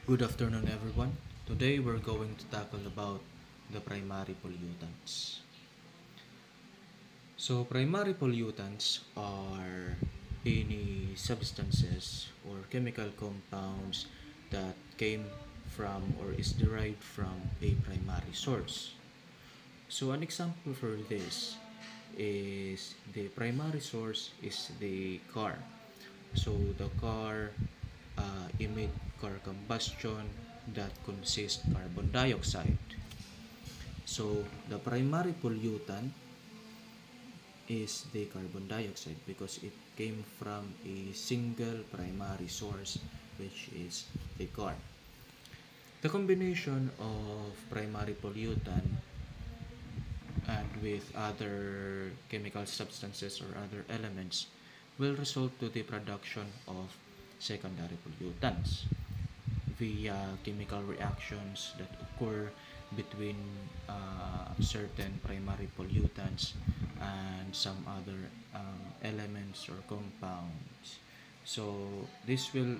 Good afternoon, everyone. Today we're going to tackle about the primary pollutants. So, primary pollutants are any substances or chemical compounds that came from or is derived from a primary source. So, an example for this is the primary source is the car. So, the car emit car combustion that consists carbon dioxide. So the primary pollutant is the carbon dioxide because it came from a single primary source, which is the car. The combination of primary pollutant and with other chemical substances or other elements will result to the production of secondary pollutants via chemical reactions that occur between certain primary pollutants and some other elements or compounds. So this will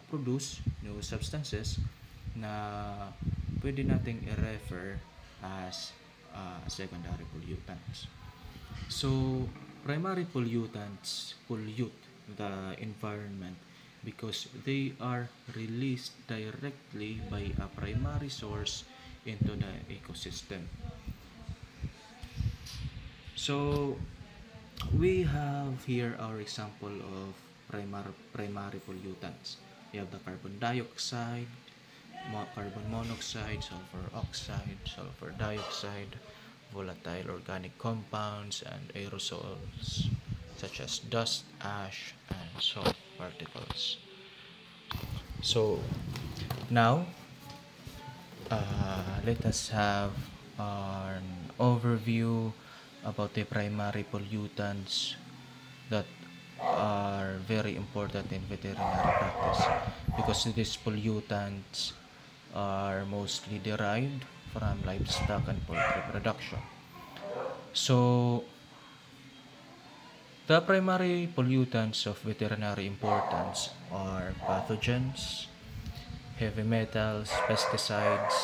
produce new substances na pwede nating i-refer as secondary pollutants. So primary pollutants pollute the environment because they are released directly by a primary source into the ecosystem. So we have here our example of primary pollutants. We have the carbon dioxide, carbon monoxide, sulfur oxide, sulfur dioxide, volatile organic compounds, and aerosols such as dust, ash, and salt particles. So now let us have an overview about the primary pollutants that are very important in veterinary practice because these pollutants are mostly derived from livestock and poultry production. So, the primary pollutants of veterinary importance are pathogens, heavy metals, pesticides,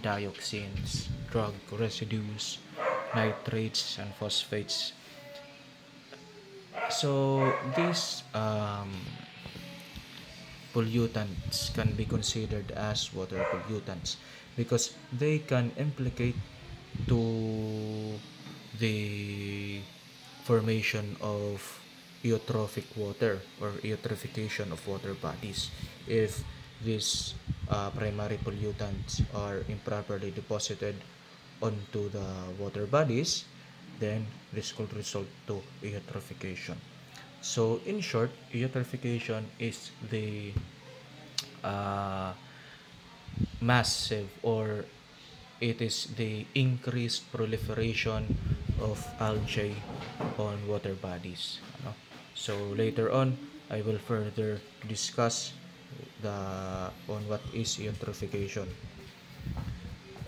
dioxins, drug residues, nitrates, and phosphates. So these pollutants can be considered as water pollutants because they can implicate to the formation of eutrophic water or eutrophication of water bodies if these primary pollutants are improperly deposited onto the water bodies, then this could result to eutrophication. So in short, eutrophication is the uh, massive or it is the increased proliferation of algae on water bodies. So later on, I will further discuss the on what is eutrophication.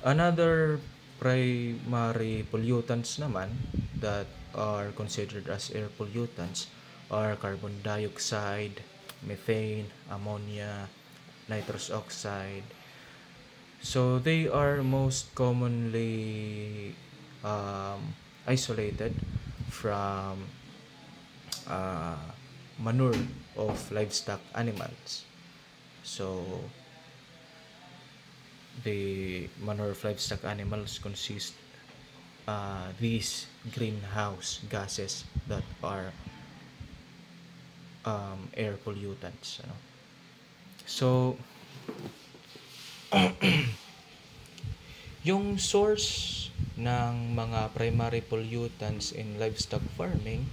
Another primary pollutants naman that are considered as air pollutants are carbon dioxide, methane, ammonia, nitrous oxide. So they are most commonly isolated from uh, manure of livestock animals. So the manure of livestock animals consist these greenhouse gases that are air pollutants. So yung source ng mga primary pollutants in livestock farming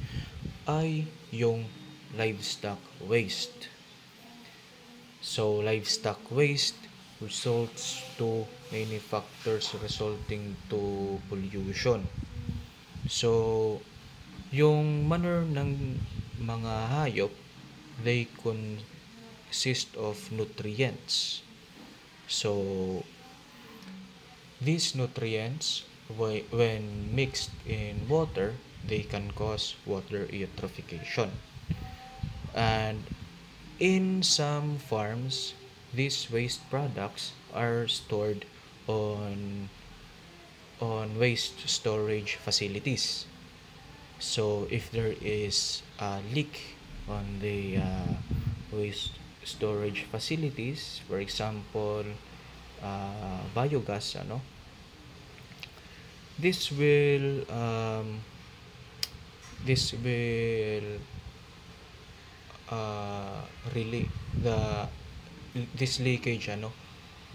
ay yung livestock waste. So livestock waste results to many factors resulting to pollution. So yung manure ng mga hayop, they consist of nutrients. So these nutrients, when mixed in water, they can cause water eutrophication. And in some farms, these waste products are stored on waste storage facilities. So if there is a leak on the waste storage facilities, for example, biogas, this will this will uh, really the this leakage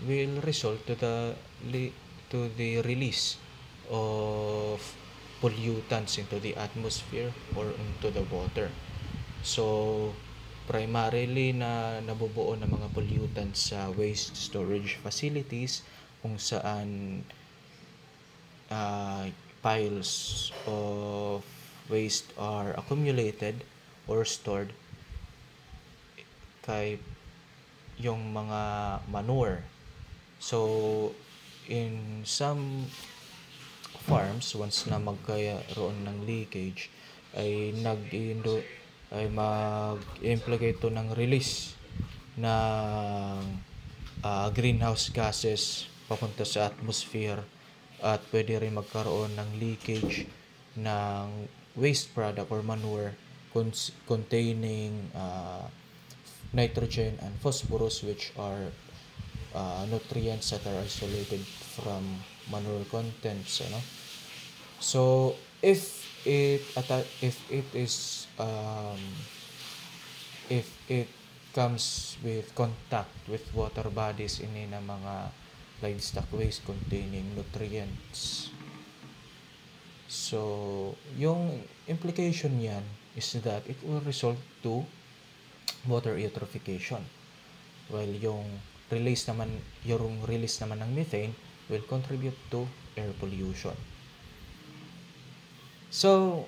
will result to the release of pollutants into the atmosphere or into the water. So primarily na nabubuo ng mga pollutants sa waste storage facilities kung saan uh, piles of waste are accumulated or stored kay yung mga manure. So in some farms, once na magkaroon ng leakage, ay mag-implicate to ng release ng greenhouse gases papunta sa atmosphere, at pwede rin magkaroon ng leakage ng waste product or manure containing nitrogen and phosphorus, which are nutrients that are isolated from manure contents, so if it is if it comes with contact with water bodies ini na mga livestock waste containing nutrients, so yung implication niyan is that it will result to water eutrophication, while yung release naman ng methane will contribute to air pollution. So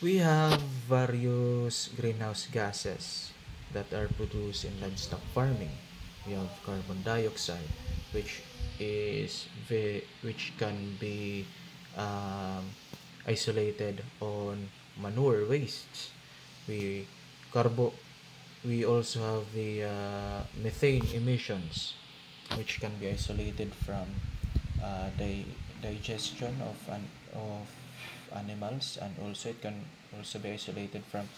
we have various greenhouse gases that are produced in livestock farming. We have carbon dioxide, which can be isolated on manure wastes. We also have the methane emissions, which can be isolated from the digestion of animals, and also it can also be isolated from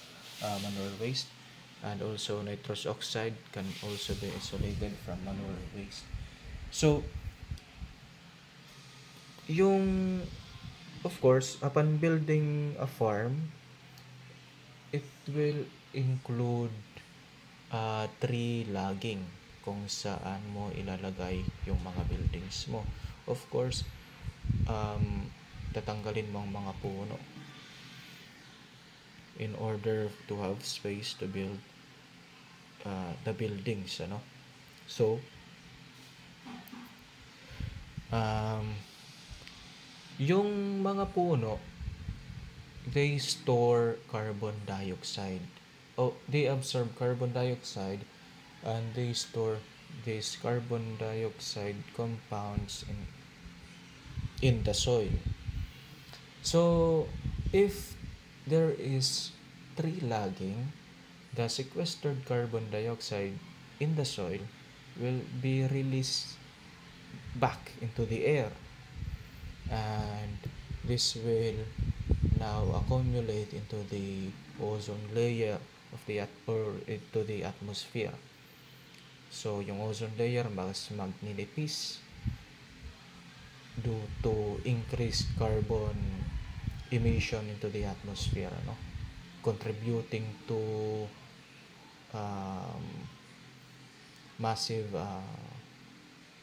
manure waste, and also nitrous oxide can also be isolated from manure waste. So yung of course, upon building a farm, it will include tree logging kung saan mo ilalagay yung mga buildings mo. Of course, tatanggalin mo ang mga puno in order to have space to build the buildings, So yung mga puno, they store carbon dioxide. They absorb carbon dioxide, and they store these carbon dioxide compounds in the soil. So if there is tree logging, the sequestered carbon dioxide in the soil will be released back into the air, and this will now accumulate into the ozone layer or into the atmosphere. So yung ozone layer mas magninipis due to increased carbon emission into the atmosphere, contributing to massive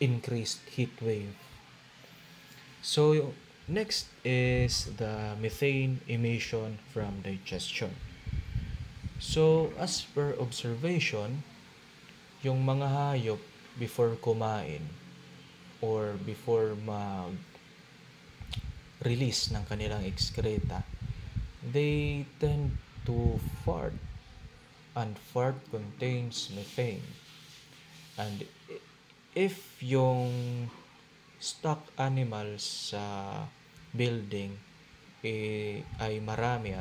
increased heat wave. So next is the methane emission from digestion. So as per observation, yung mga hayop before kumain or before release ng kanilang excreta, they tend to fart, and fart contains methane. And if yung stock animals sa building ay marami,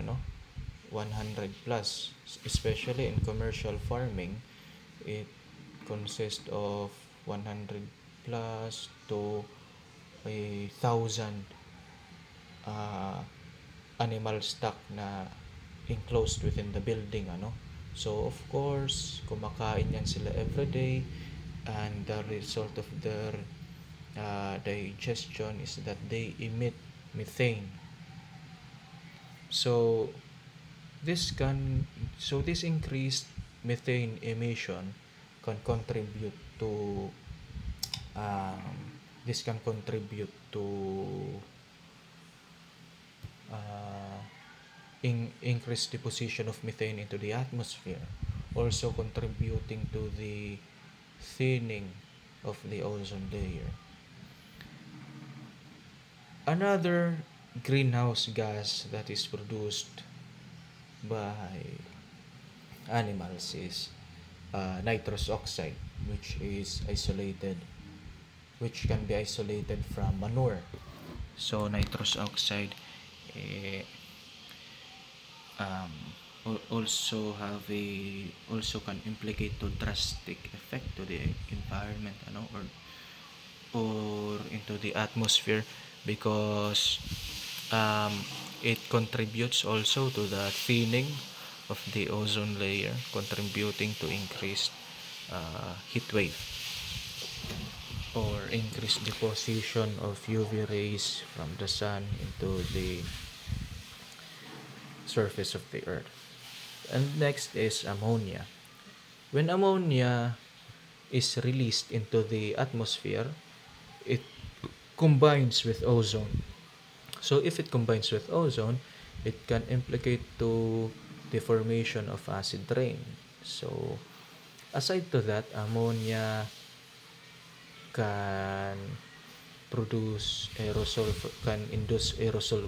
100 plus, especially in commercial farming. It consists of 100 plus to 1,000 uh, animal stock na enclosed within the building, ano. So of course kumakain yan sila everyday, and the result of their digestion is that they emit methane. So this increased methane emission can contribute to um, this can contribute to uh, increased deposition of methane into the atmosphere, also contributing to the thinning of the ozone layer. Another greenhouse gas that is produced by animals is nitrous oxide, which can be isolated from manure. So nitrous oxide eh, also can implicate to drastic effect to the environment, ano, or into the atmosphere, because it contributes also to the thinning of the ozone layer, contributing to increased heat wave or increased deposition of UV rays from the sun into the surface of the earth. And next is ammonia. When ammonia is released into the atmosphere, it combines with ozone. So if it combines with ozone, it can implicate to the formation of acid rain. So aside to that, ammonia can induce aerosol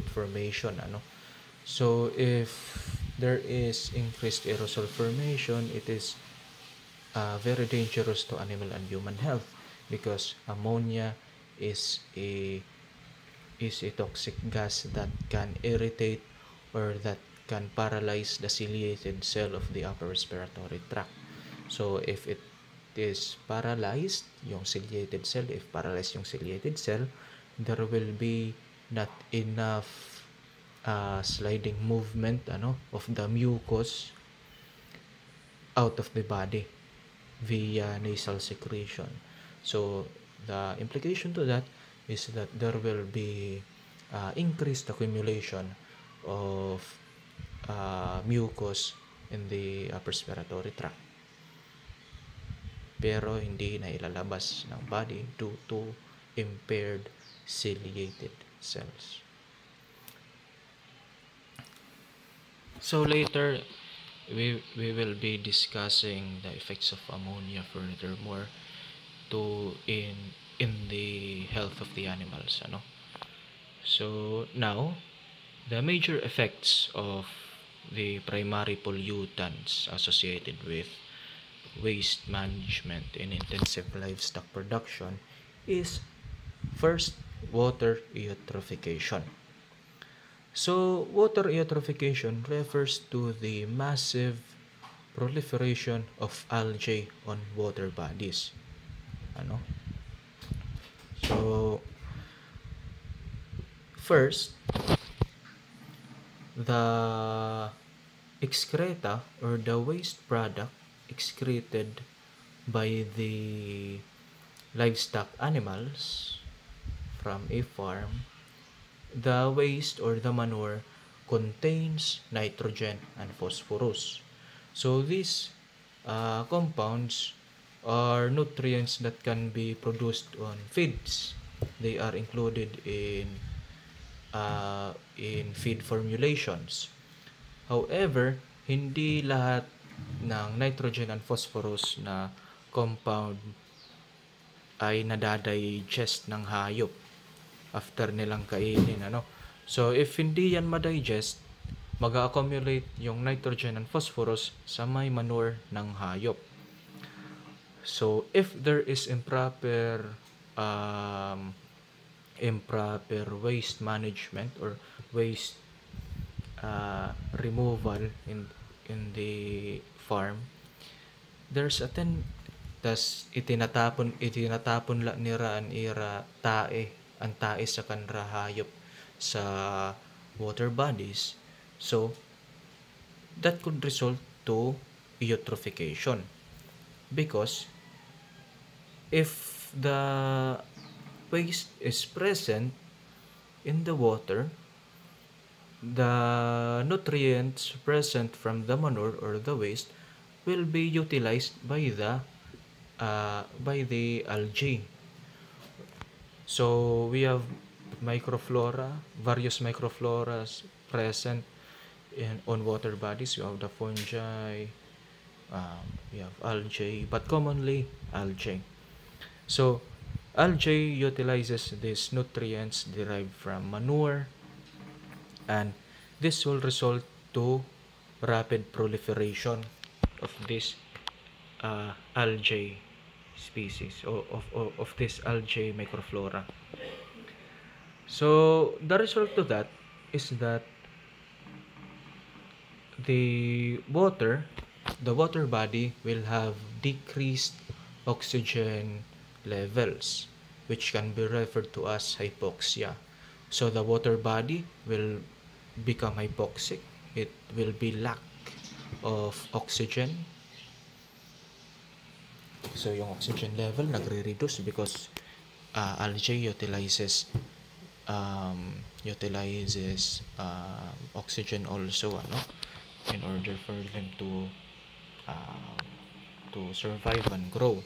formation, ano. So if there is increased aerosol formation, it is very dangerous to animal and human health, because ammonia is a toxic gas that can irritate or that can paralyze the ciliated cell of the upper respiratory tract. So if it is paralyzed, if paralyzed yung ciliated cell, there will be not enough sliding movement, ano, of the mucus out of the body via nasal secretion. So the implication to that is that there will be increased accumulation of mucus in the upper respiratory tract, pero hindi na ilalabas ng body due to impaired ciliated cells. So later we will be discussing the effects of ammonia furthermore in the health of the animals, ano. So now, the major effects of the primary pollutants associated with waste management in intensive livestock production is first, water eutrophication. So water eutrophication refers to the massive proliferation of algae on water bodies, ano. So first, the excreta or the waste product excreted by the livestock animals from a farm, the waste or the manure contains nitrogen and phosphorus. So these compounds are nutrients that can be produced on feeds. They are included in feed formulations. However, hindi lahat ng nitrogen and phosphorus na compound ay nadadigest ng hayop after nilang kainin, ano. So if hindi yan madigest, mag-accumulate yung nitrogen and phosphorus sa may manure ng hayop. So if there is improper waste management or waste removal in the farm, there's a tas itinatapon la nira an ira tae ang tae sa kanra hayop sa water bodies. So that could result to eutrophication, because if the waste is present in the water, the nutrients present from the manure or the waste will be utilized by the algae. So we have various microfloras present on water bodies. You have the fungi, we have algae, but commonly algae. So algae utilizes these nutrients derived from manure, and this will result to rapid proliferation of this algae species, or of this algae microflora. So the result of that is that the water body will have decreased oxygen levels, which can be referred to as hypoxia. So the water body will become hypoxic. It will be lack of oxygen. So yung oxygen level nagre-reduce because algae utilizes oxygen also, in order for them to survive and grow.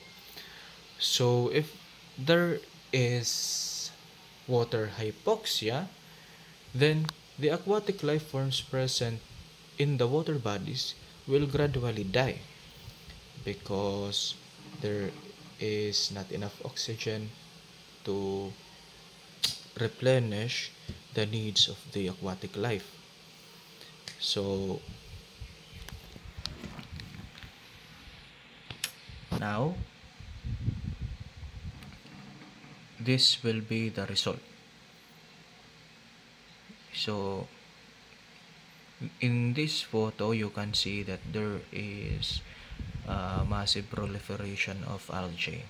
So if there is water hypoxia, then the aquatic life forms present in the water bodies will gradually die, because there is not enough oxygen to replenish the needs of the aquatic life. So now this will be the result. So in this photo you can see that there is a massive proliferation of algae,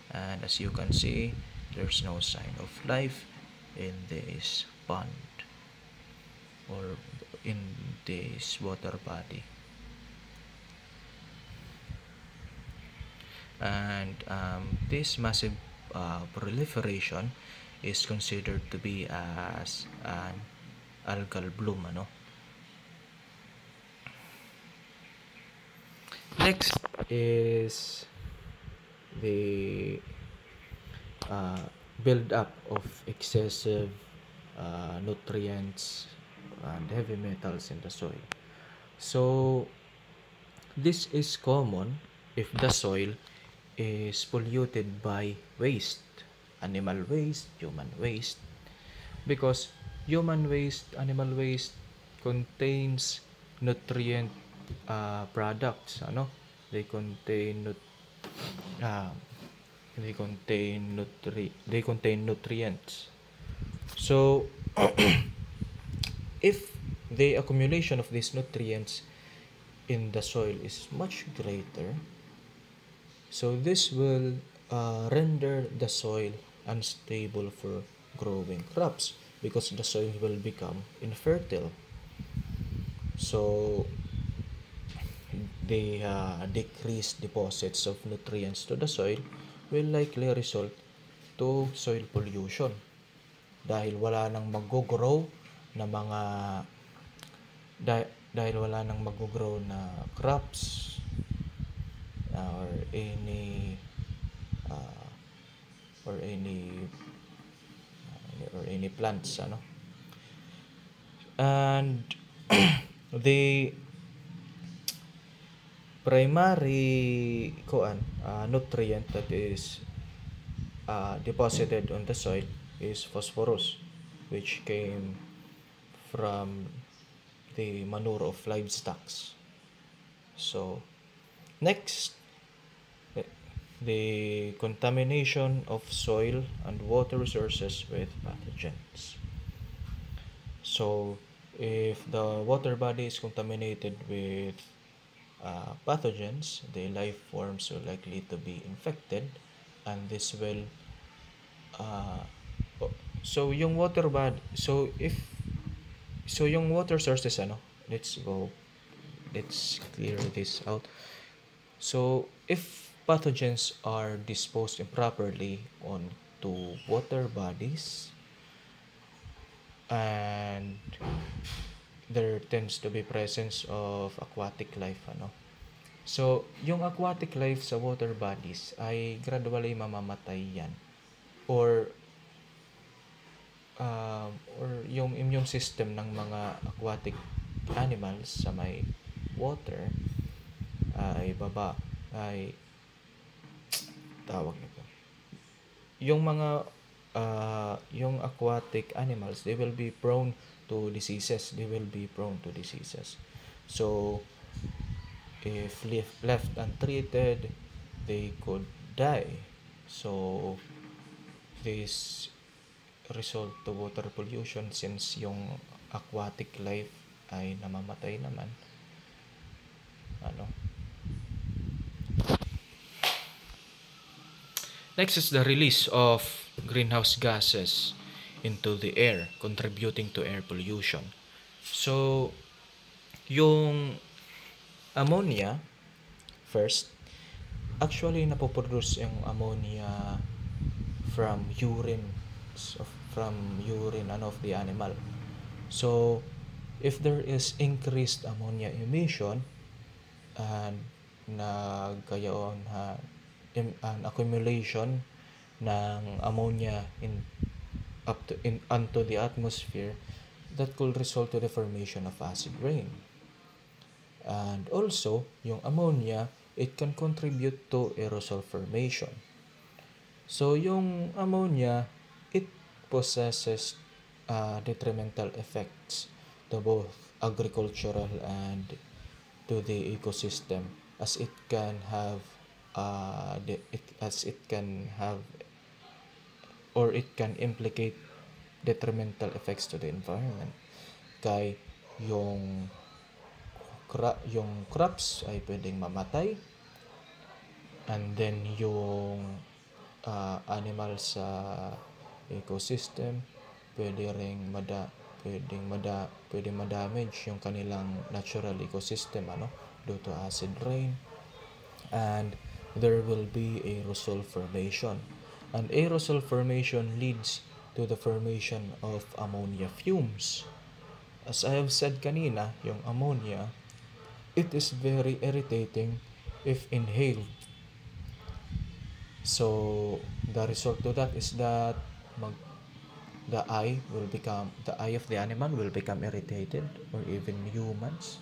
and as you can see, there's no sign of life in this pond or in this water body. And this massive proliferation is considered to be as an algal bloom, Next is the build up of excessive nutrients and heavy metals in the soil. So this is common if the soil is polluted by waste, animal waste, human waste, because animal waste contains nutrient products, they contain nutrients. So if the accumulation of these nutrients in the soil is much greater, so this will render the soil unstable for growing crops, because the soil will become infertile. So the decreased deposits of nutrients to the soil will likely result to soil pollution, dahil wala nang mag-grow na crops or any plants, and the primary nutrient that is deposited on the soil is phosphorus, which came from the manure of livestock. So next, the contamination of soil and water resources with pathogens. So If the water body is contaminated with pathogens, the life forms are likely to be infected, and this will uh, so yung water body, so yung water sources, let's clear this out. So if pathogens are disposed improperly onto water bodies, and there tends to be presence of aquatic life, so yung aquatic life sa water bodies ay gradually mamamatay yan, or or yung immune system ng mga aquatic animals sa may water ay baba ay tawag nito, yung mga yung aquatic animals, they will be prone to diseases. So if left untreated, they could die. So this result to water pollution, since yung aquatic life ay namamatay naman. Next is the release of greenhouse gases into the air, contributing to air pollution. So, yung ammonia, first, actually napoproduce yung ammonia from urine of the animal. So, if there is increased ammonia emission and nagkaroon an accumulation ng ammonia onto the atmosphere, that could result to the formation of acid rain. And also, yung ammonia, it can contribute to aerosol formation. So yung ammonia, it possesses detrimental effects to both agricultural and to the ecosystem, as it can have or it can implicate detrimental effects to the environment. Kay yung crops ay pwedeng mamatay, and then yung animals sa ecosystem pwedeng ma-damage yung kanilang natural ecosystem, due to acid rain, and there will be aerosol formation. And aerosol formation leads to the formation of ammonia fumes. As I have said kanina, yung ammonia, it is very irritating if inhaled. So the result to that is that the eye of the animal will become irritated, or even humans.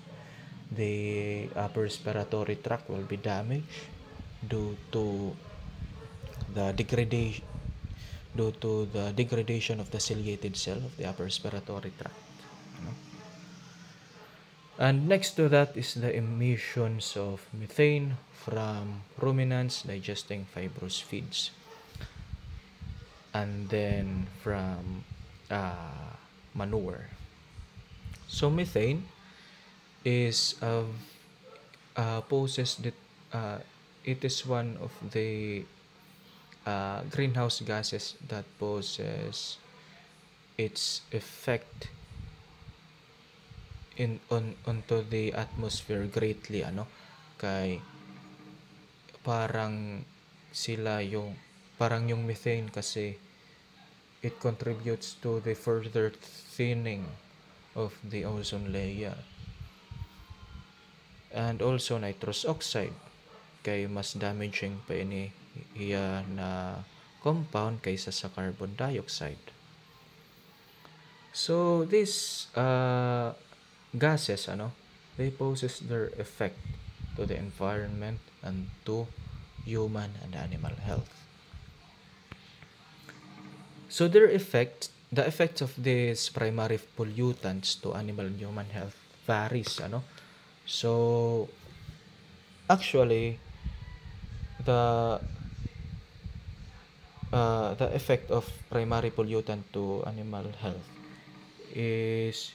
The upper respiratory tract will be damaged due to the degradation of the ciliated cell of the upper respiratory tract. And next to that is the emissions of methane from ruminants digesting fibrous feeds, and then from manure. So methane is it is one of the greenhouse gases that poses its effect onto the atmosphere greatly, kay parang yung methane kasi it contributes to the further thinning of the ozone layer. And also nitrous oxide, kay mas damaging pa ini na compound kaysa sa carbon dioxide. So these gases, they poses their effect to the environment and to human and animal health. So the effects of these primary pollutants to animal and human health varies, So actually the effect of primary pollutant to animal health is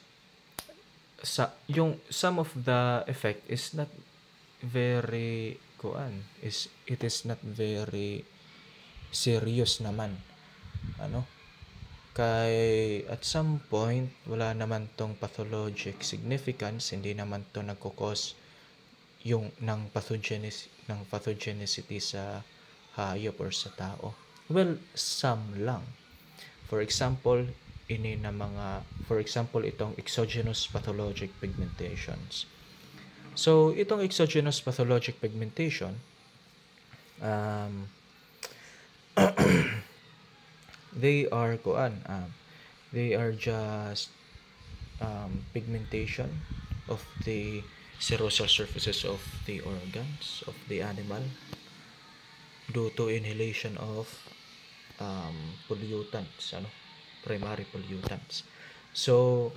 yung some of the effect is not very it is not very serious naman, ano, kay at some point wala naman tong pathologic significance, hindi naman to nagko-cause yung ng pathogenicity sa hayop or sa tao. Well, some lang. For example, itong exogenous pathologic pigmentations. So, itong exogenous pathologic pigmentation, um, they are just pigmentation of the serosal surfaces of the organs of the animal due to inhalation of pollutants, primary pollutants. So,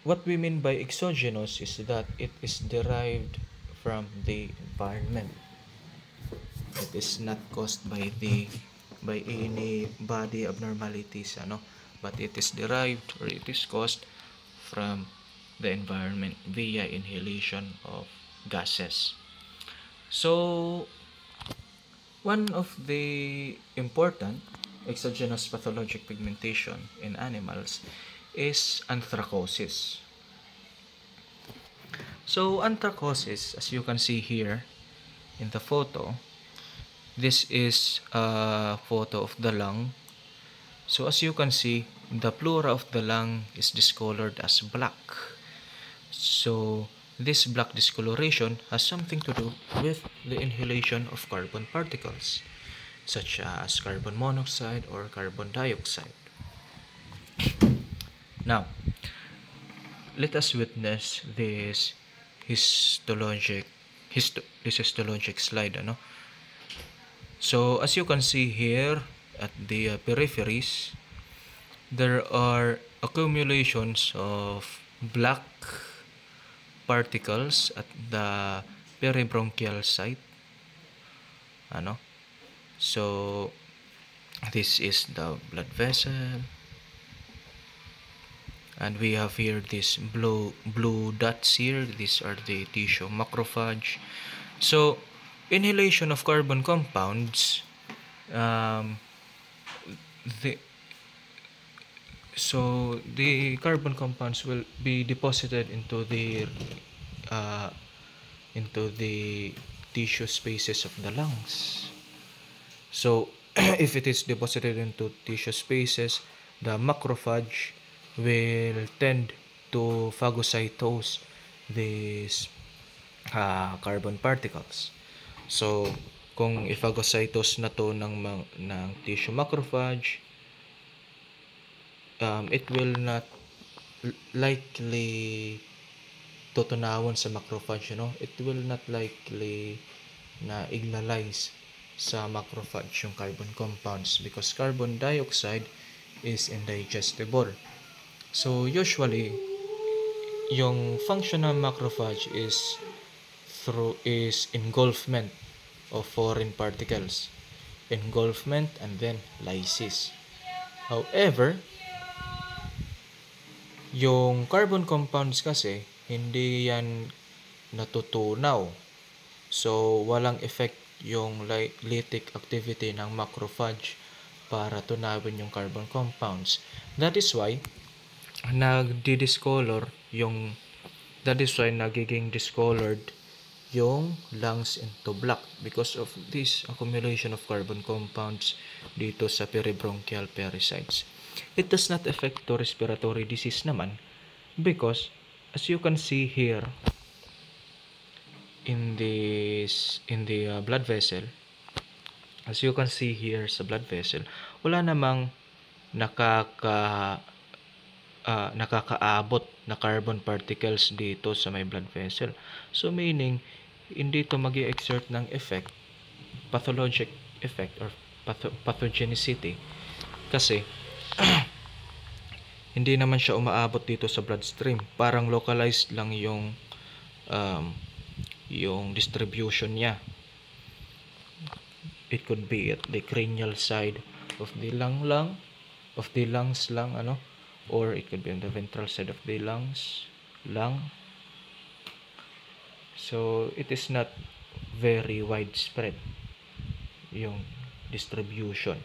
what we mean by exogenous is that it is derived from the environment. It is not caused by any body abnormalities, but it is derived or it is caused from the environment via inhalation of gases. So, one of the important exogenous pathologic pigmentation in animals is anthracosis. So, anthracosis, as you can see here in the photo, this is a photo of the lung. So, as you can see, the pleura of the lung is discolored as black. So, this black discoloration has something to do with the inhalation of carbon particles, such as carbon monoxide or carbon dioxide. Now, let us witness this histologic slide. So, as you can see here at the peripheries, there are accumulations of black particles at the peribronchial site. So, this is the blood vessel. And we have here these blue dots here. These are the tissue macrophage. So, inhalation of carbon compounds, the carbon compounds will be deposited into the tissue spaces of the lungs. So, if it is deposited into tissue spaces, the macrophage will tend to phagocytose these carbon particles. So, kung i-phagocytose na to ng tissue macrophage, it will not likely tutunawon sa macrophage, it will not likely na ignalize sa macrophage yung carbon compounds because carbon dioxide is indigestible. So, usually, yung function ng macrophage is engulfment of foreign particles. Engulfment and then lysis. However, yung carbon compounds kasi, hindi yan natutunaw. So, walang effect yung lytic activity ng macrophage para tunawin yung carbon compounds. That is why nagiging discolored yung lungs into black because of this accumulation of carbon compounds dito sa peribronchial pericytes. It does not affect to respiratory disease naman because as you can see here in the blood vessel, as you can see here sa blood vessel, wala namang nakakaabot na carbon particles dito sa may blood vessel. So meaning, hindi ito mag-i-exert ng effect, pathologic effect or pathogenicity kasi hindi naman siya umaabot dito sa bloodstream. Parang localized lang yung distribution niya. It could be at the cranial side of the lungs lang, or it could be on the ventral side of the lung. So it is not very widespread yung distribution.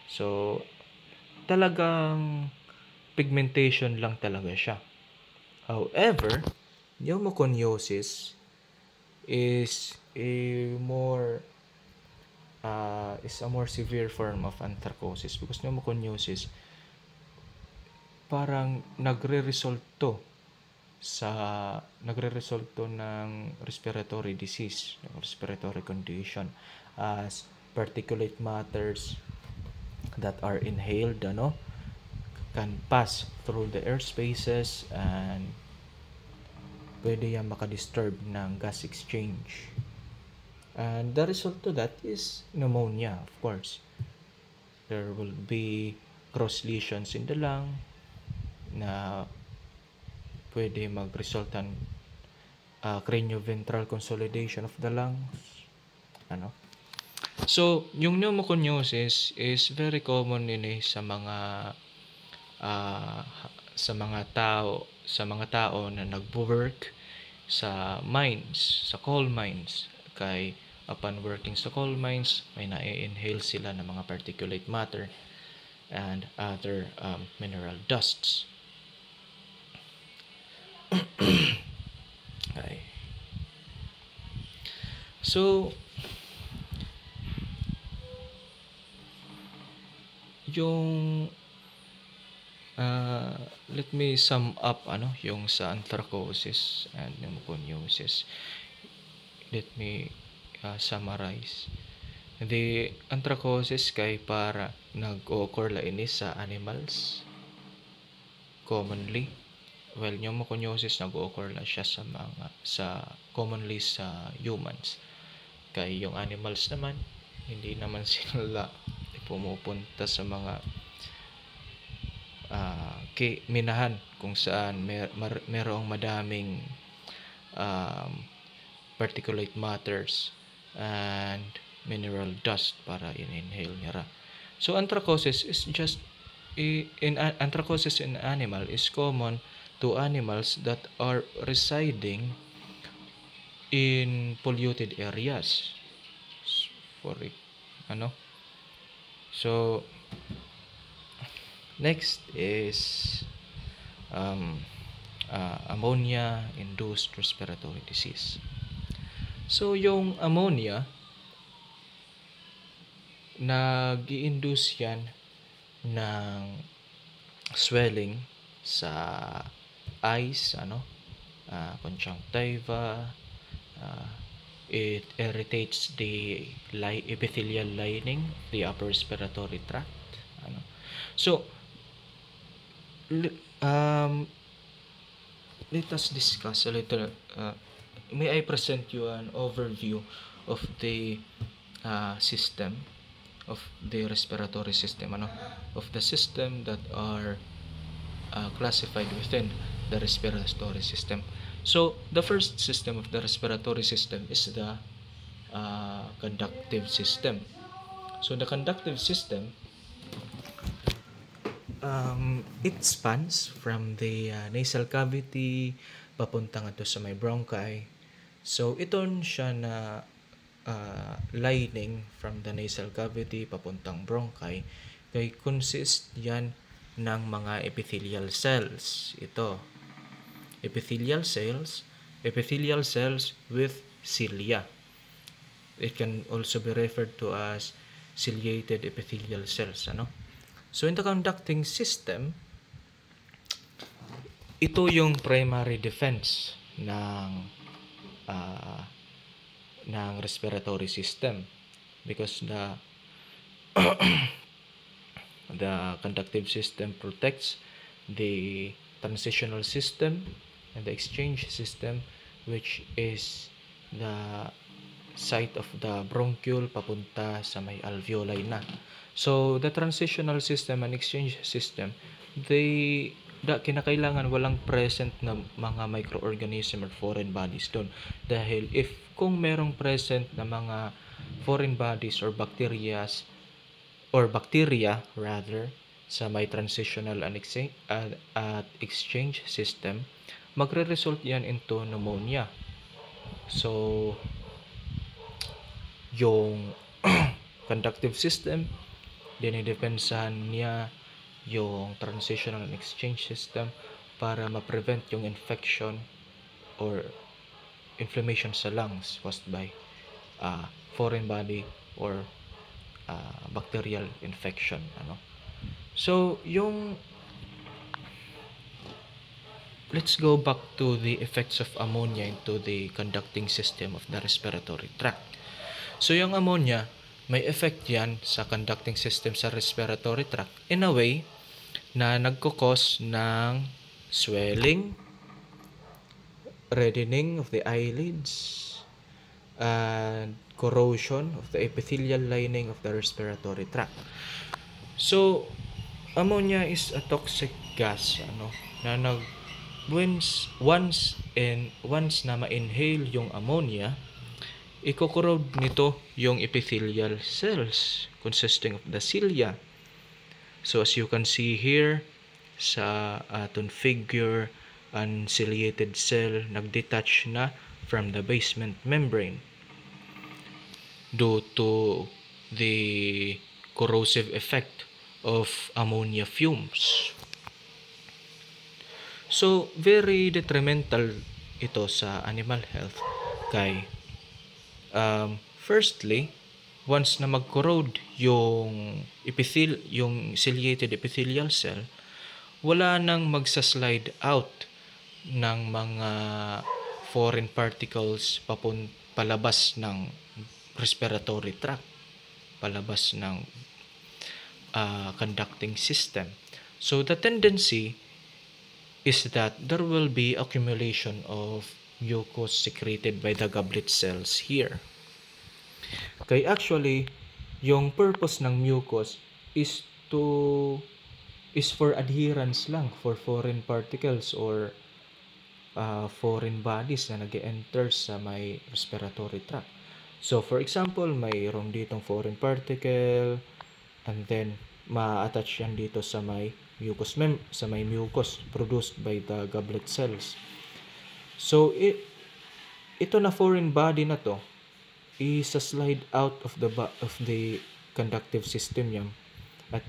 So talagang pigmentation lang talaga siya. However, pneumoconiosis is a more severe form of anthracosis, because pneumoconiosis parang nagre-result ng respiratory disease, respiratory condition, as particulate matters that are inhaled can pass through the air spaces, and pwede yan makadisturb ng gas exchange. And the result to that is pneumonia, of course. There will be cross lesions in the lung na pwede mag-resultan cranioventral consolidation of the lungs. So, yung pneumoconiosis is very common sa mga tao na nagwo-work sa mines, sa coal mines. Kay upon working sa coal mines, may na-inhale sila ng mga particulate matter and other mineral dusts. Okay. So, yung let me sum up yung sa anthracosis and pneumoconiosis. Let me summarize. The anthracosis kay para nag-occur lainis sa animals commonly, while pneumoconiosis nag-occur lang siya commonly sa humans. Kay yung animals naman, hindi naman sila pumupunta sa mga minahan kung saan merong madaming particulate matters and mineral dust para in-inhale nila. So anthracosis is anthracosis in animal is common to animals that are residing in polluted areas. So next is ammonia-induced respiratory disease. So yung ammonia, nag-i-induce yan ng swelling sa eyes, conjunctiva. It irritates the epithelial lining of the upper respiratory tract. So let us discuss a little. May I present you an overview of the system of the respiratory system, of the system that are classified within the respiratory system. So the first system of the respiratory system is the conductive system. So the conductive system, it spans from the nasal cavity papunta nga to sa may bronchi. So ito siya na lining from the nasal cavity papuntang bronchi, kay consist yan ng mga epithelial cells. Ito, epithelial cells with cilia. It can also be referred to as ciliated epithelial cells. So in the conducting system, ito yung primary defense ng respiratory system, because the conductive system protects the transitional system and the exchange system, which is the site of the bronchiole papunta sa may alveoli na. So the transitional system and exchange system, kinakailangan walang present na mga microorganism or foreign bodies doon. Dahil kung merong present na mga foreign bodies or bacteria rather, sa may transitional at exchange system, magre-result yan into pneumonia. So, yung conductive system, dinidepensahan niya yung transitional and exchange system para ma-prevent yung infection or inflammation sa lungs caused by foreign body or bacterial infection. So, let's go back to the effects of ammonia into the conducting system of the respiratory tract. So, yung ammonia, may effect yan sa conducting system sa respiratory tract in a way na nagkukos ng swelling, reddening of the eyelids, and corrosion of the epithelial lining of the respiratory tract. So, ammonia is a toxic gas na once na ma-inhale yung ammonia, iko-corrode nito yung epithelial cells consisting of the cilia. So as you can see here sa aton figure, an ciliated cell nagdetach na from the basement membrane due to the corrosive effect of ammonia fumes. So, very detrimental ito sa animal health kay firstly, once na mag-corrode yung ciliated epithelial cell, wala nang magsa-slide out ng mga foreign particles palabas ng respiratory tract, palabas ng conducting system. So the tendency is that there will be accumulation of mucus secreted by the goblet cells here. Kaya actually, yung purpose ng mucus is for adherence lang, for foreign particles or foreign bodies na nag-enter sa may respiratory tract. So for example, mayroon ditong foreign particle and then ma-attach yan dito sa may mucus produced by the goblet cells. So ito na foreign body na to slide out of the conductive system yan at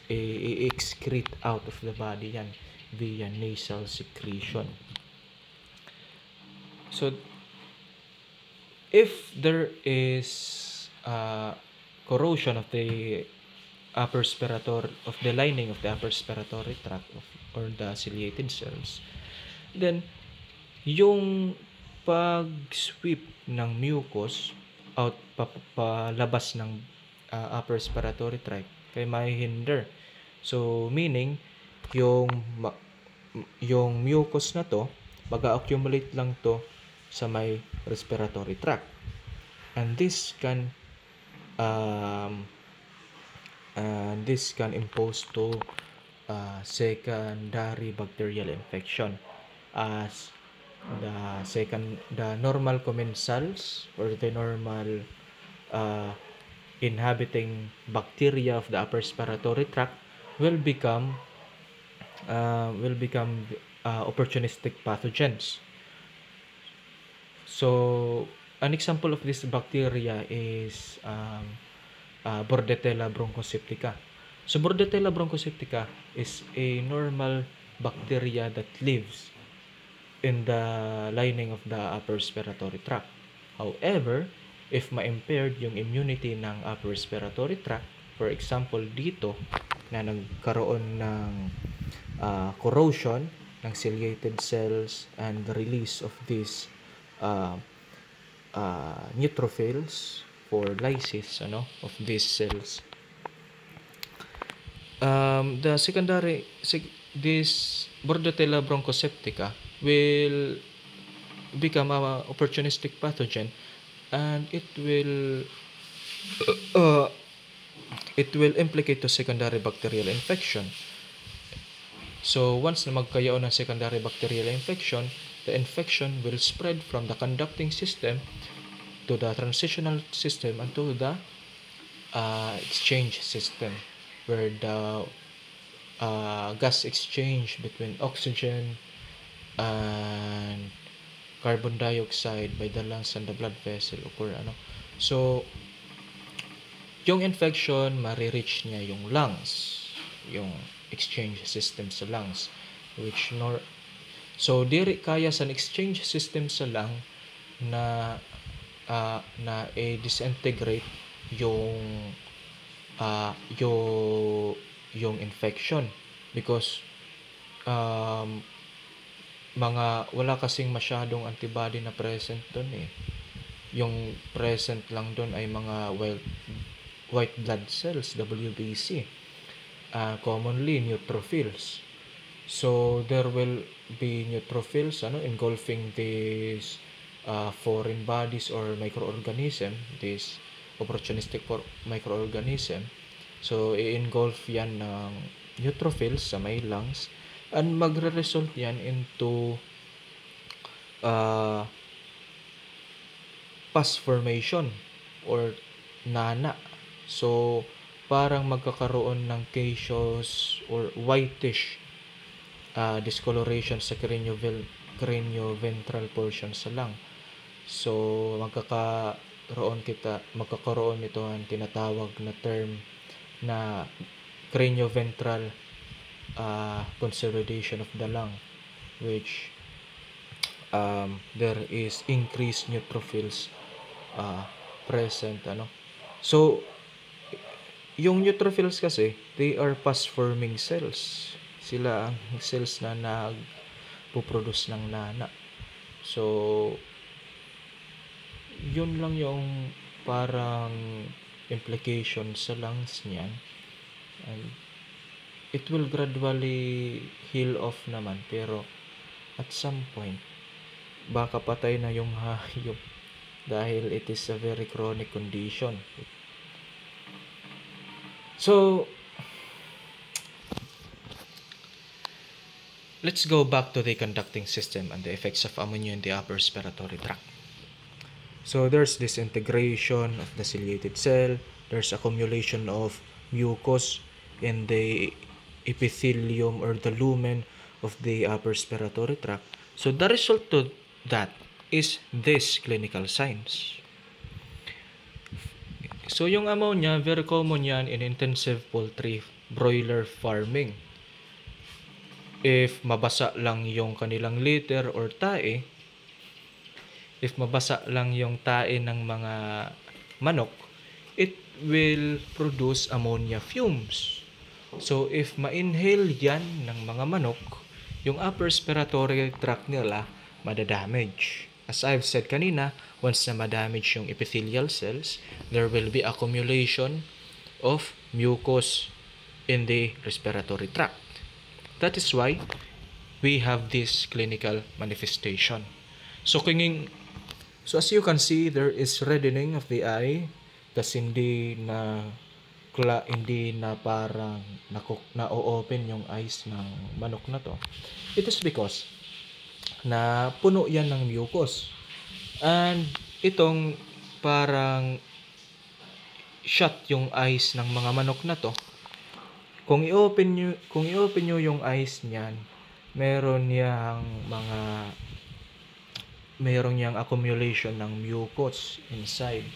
i-excrete out of the body yan via nasal secretion. So if there is corrosion of the lining of the upper respiratory tract or the ciliated cells, then yung pag-sweep ng mucus out palabas ng upper respiratory tract kay may hinder. So meaning yung mucus na to mag-accumulate lang to sa may respiratory tract, and this can impose to secondary bacterial infection as the normal commensals or the normal inhabiting bacteria of the upper respiratory tract will become opportunistic pathogens. So an example of this bacteria is Bordetella bronchoseptica. So Bordetella bronchoseptica is a normal bacteria that lives in the lining of the upper respiratory tract. However, if ma-impaired yung immunity ng upper respiratory tract, for example dito na nagkaroon ng corrosion ng ciliated cells and the release of these neutrophils for lysis of these cells, this Bordetella bronchoseptica will become an opportunistic pathogen, and it will implicate to secondary bacterial infection. So once na magkaroon ng secondary bacterial infection, the infection will spread from the conducting system to the transitional system and to the exchange system, where the gas exchange between oxygen and carbon dioxide by the lungs and the blood vessel occur, so yung infection marireach niya yung lungs, yung exchange system sa lungs, which so diri kaya sa exchange system sa lung na disintegrate yung yung infection, because wala kasing masyadong antibody na present doon eh. Yung present lang doon ay mga white blood cells, WBC, commonly neutrophils. So there will be neutrophils engulfing these foreign bodies or microorganism, this opportunistic microorganism. So i-engulf yan ng neutrophils sa may lungs, and magre-result yan into pus formation or nana. So parang magkakaroon ng caseous or whitish discoloration sa cranioventral portion sa lung. So magkakaroon ito ang tinatawag na term na cranioventral consolidation of the lung, which there is increased neutrophils present. So yung neutrophils kasi, they are pus forming cells. Sila ang cells na nagpo-produce ng nana. So yun lang yung parang implication sa lungs niyan, and it will gradually heal off naman, pero at some point baka patay na yung hayop dahil it is a very chronic condition. So let's go back to the conducting system and the effects of ammonia in the upper respiratory tract. So there's disintegration of the ciliated cell, there's accumulation of mucus in the epithelium or the lumen of the upper respiratory tract. So the result to that is this clinical signs. So yung ammonia, very common yan in intensive poultry broiler farming. If mabasa lang yung kanilang litter or tae, if mabasa lang yung tae ng mga manok, it will produce ammonia fumes. So if ma-inhale yan ng mga manok, yung upper respiratory tract nila madadamage. As I've said kanina, once na madamage yung epithelial cells, there will be accumulation of mucus in the respiratory tract. That is why we have this clinical manifestation. So as you can see, there is reddening of the eye, tas hindi na parang na-open yung eyes ng manok na to. It is because na puno yan ng mucus. And itong parang shut yung eyes ng mga manok na to. Kung i-open nyo yung eyes niyan, meron yang accumulation ng mucus inside.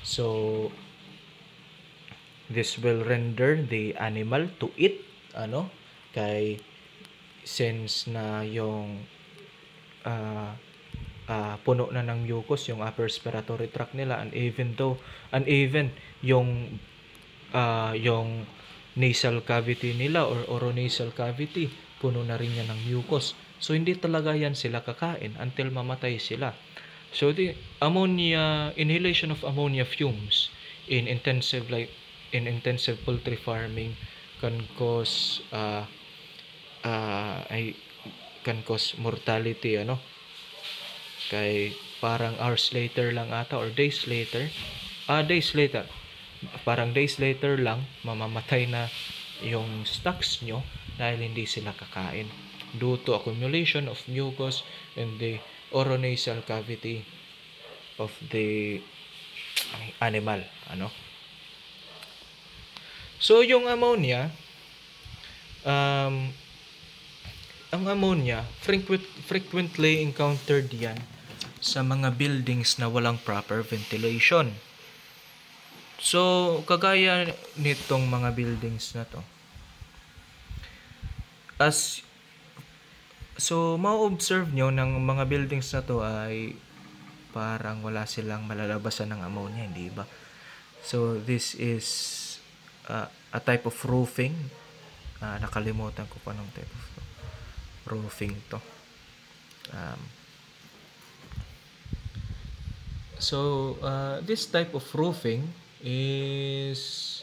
So this will render the animal to eat, kay since na yung puno na ng mucus yung upper respiratory tract nila, and even yung nasal cavity nila or oronasal cavity, puno na rin yan ng mucus. So hindi talaga yan sila kakain until mamatay sila. So the inhalation of ammonia fumes in intensive poultry farming can cause mortality, kay parang hours later lang ata or days later lang mamamatay na yung stocks nyo dahil hindi sila kakain due to accumulation of mucus in the oronasal cavity of the animal. So yung ammonia, Um, ang ammonia, frequently encountered yan sa mga buildings na walang proper ventilation. So, kagaya nitong mga buildings na to, ma-observe nyo ng mga buildings na to ay parang wala silang malalabasan ng ammonia, hindi ba? So, this is a type of roofing. Nakalimutan ko pa anong type of roofing to. This type of roofing is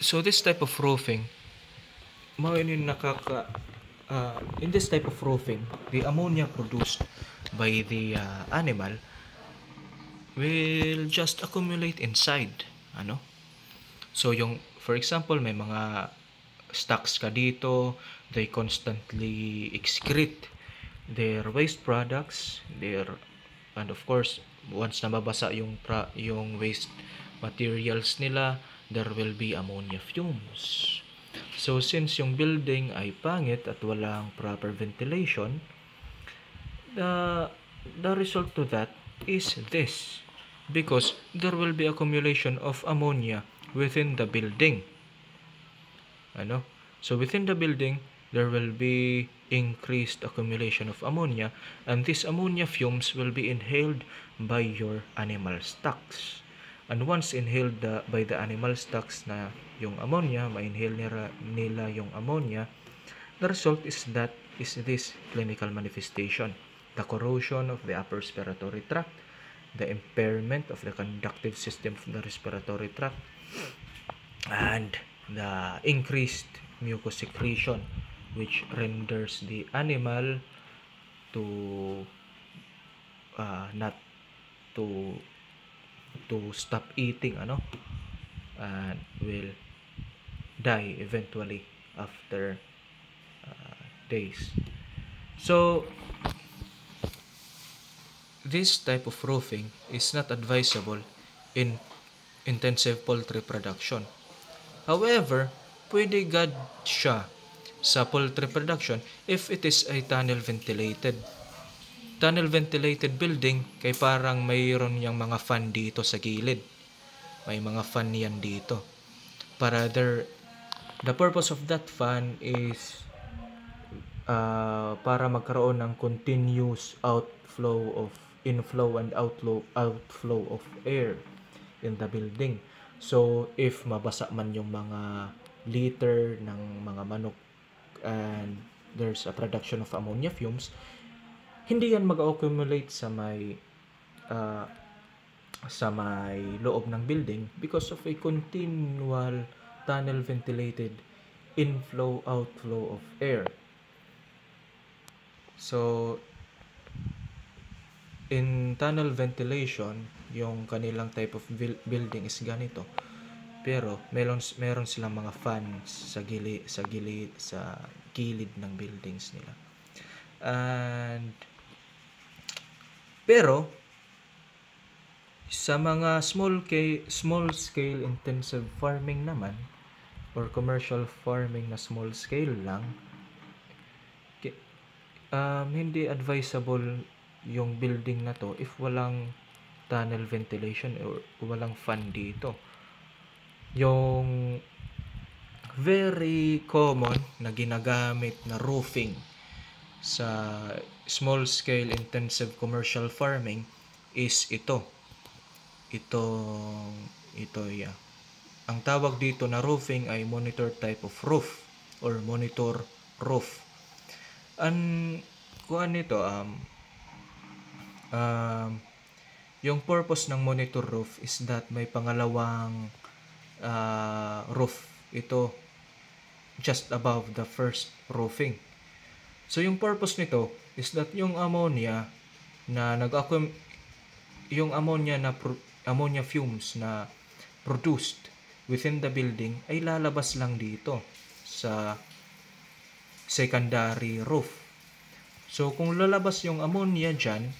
this type of roofing in this type of roofing, the ammonia produced by the animal will just accumulate inside, so for example, may mga stocks ka dito, they constantly excrete their waste products, and of course, once nababasa yung waste materials nila, there will be ammonia fumes. So since yung building ay pangit at walang proper ventilation, the result to that is this, because there will be accumulation of ammonia within the building. So within the building, there will be increased accumulation of ammonia, and these ammonia fumes will be inhaled by your animal stocks. And once inhaled by the animal stocks na yung ammonia, ma-inhale nila yung ammonia, the result is this clinical manifestation: the corrosion of the upper respiratory tract, the impairment of the conductive system of the respiratory tract, and the increased mucus secretion, which renders the animal to not to stop eating, and will die eventually after days. So this type of roofing is not advisable in intensive poultry production. However, pwede gad siya sa poultry production if it is a tunnel ventilated building, kay parang mayroon yung mga fan dito sa gilid. May mga fan yan dito. The purpose of that fan is para magkaroon ng continuous inflow and outflow of air in the building. So if mabasa man yung mga litter ng mga manok and there's a production of ammonia fumes, hindi yan mag-accumulate sa may loob ng building because of a continual tunnel ventilated outflow of air. So in tunnel ventilation, yung kanilang type of building is ganito, pero meron silang mga fans sa gilid ng buildings nila. Pero sa mga small scale intensive farming naman, or commercial farming na small scale lang, hindi advisable yung building na to if walang tunnel ventilation or walang fan dito. Yung very common na ginagamit na roofing sa small scale intensive commercial farming is ito. Ang tawag dito na roofing ay monitor type of roof or monitor roof. Yung purpose ng monitor roof is that may pangalawang roof ito just above the first roofing. So yung purpose nito is that yung ammonia fumes na produced within the building ay lalabas lang dito sa secondary roof. So kung lalabas yung ammonia dyan,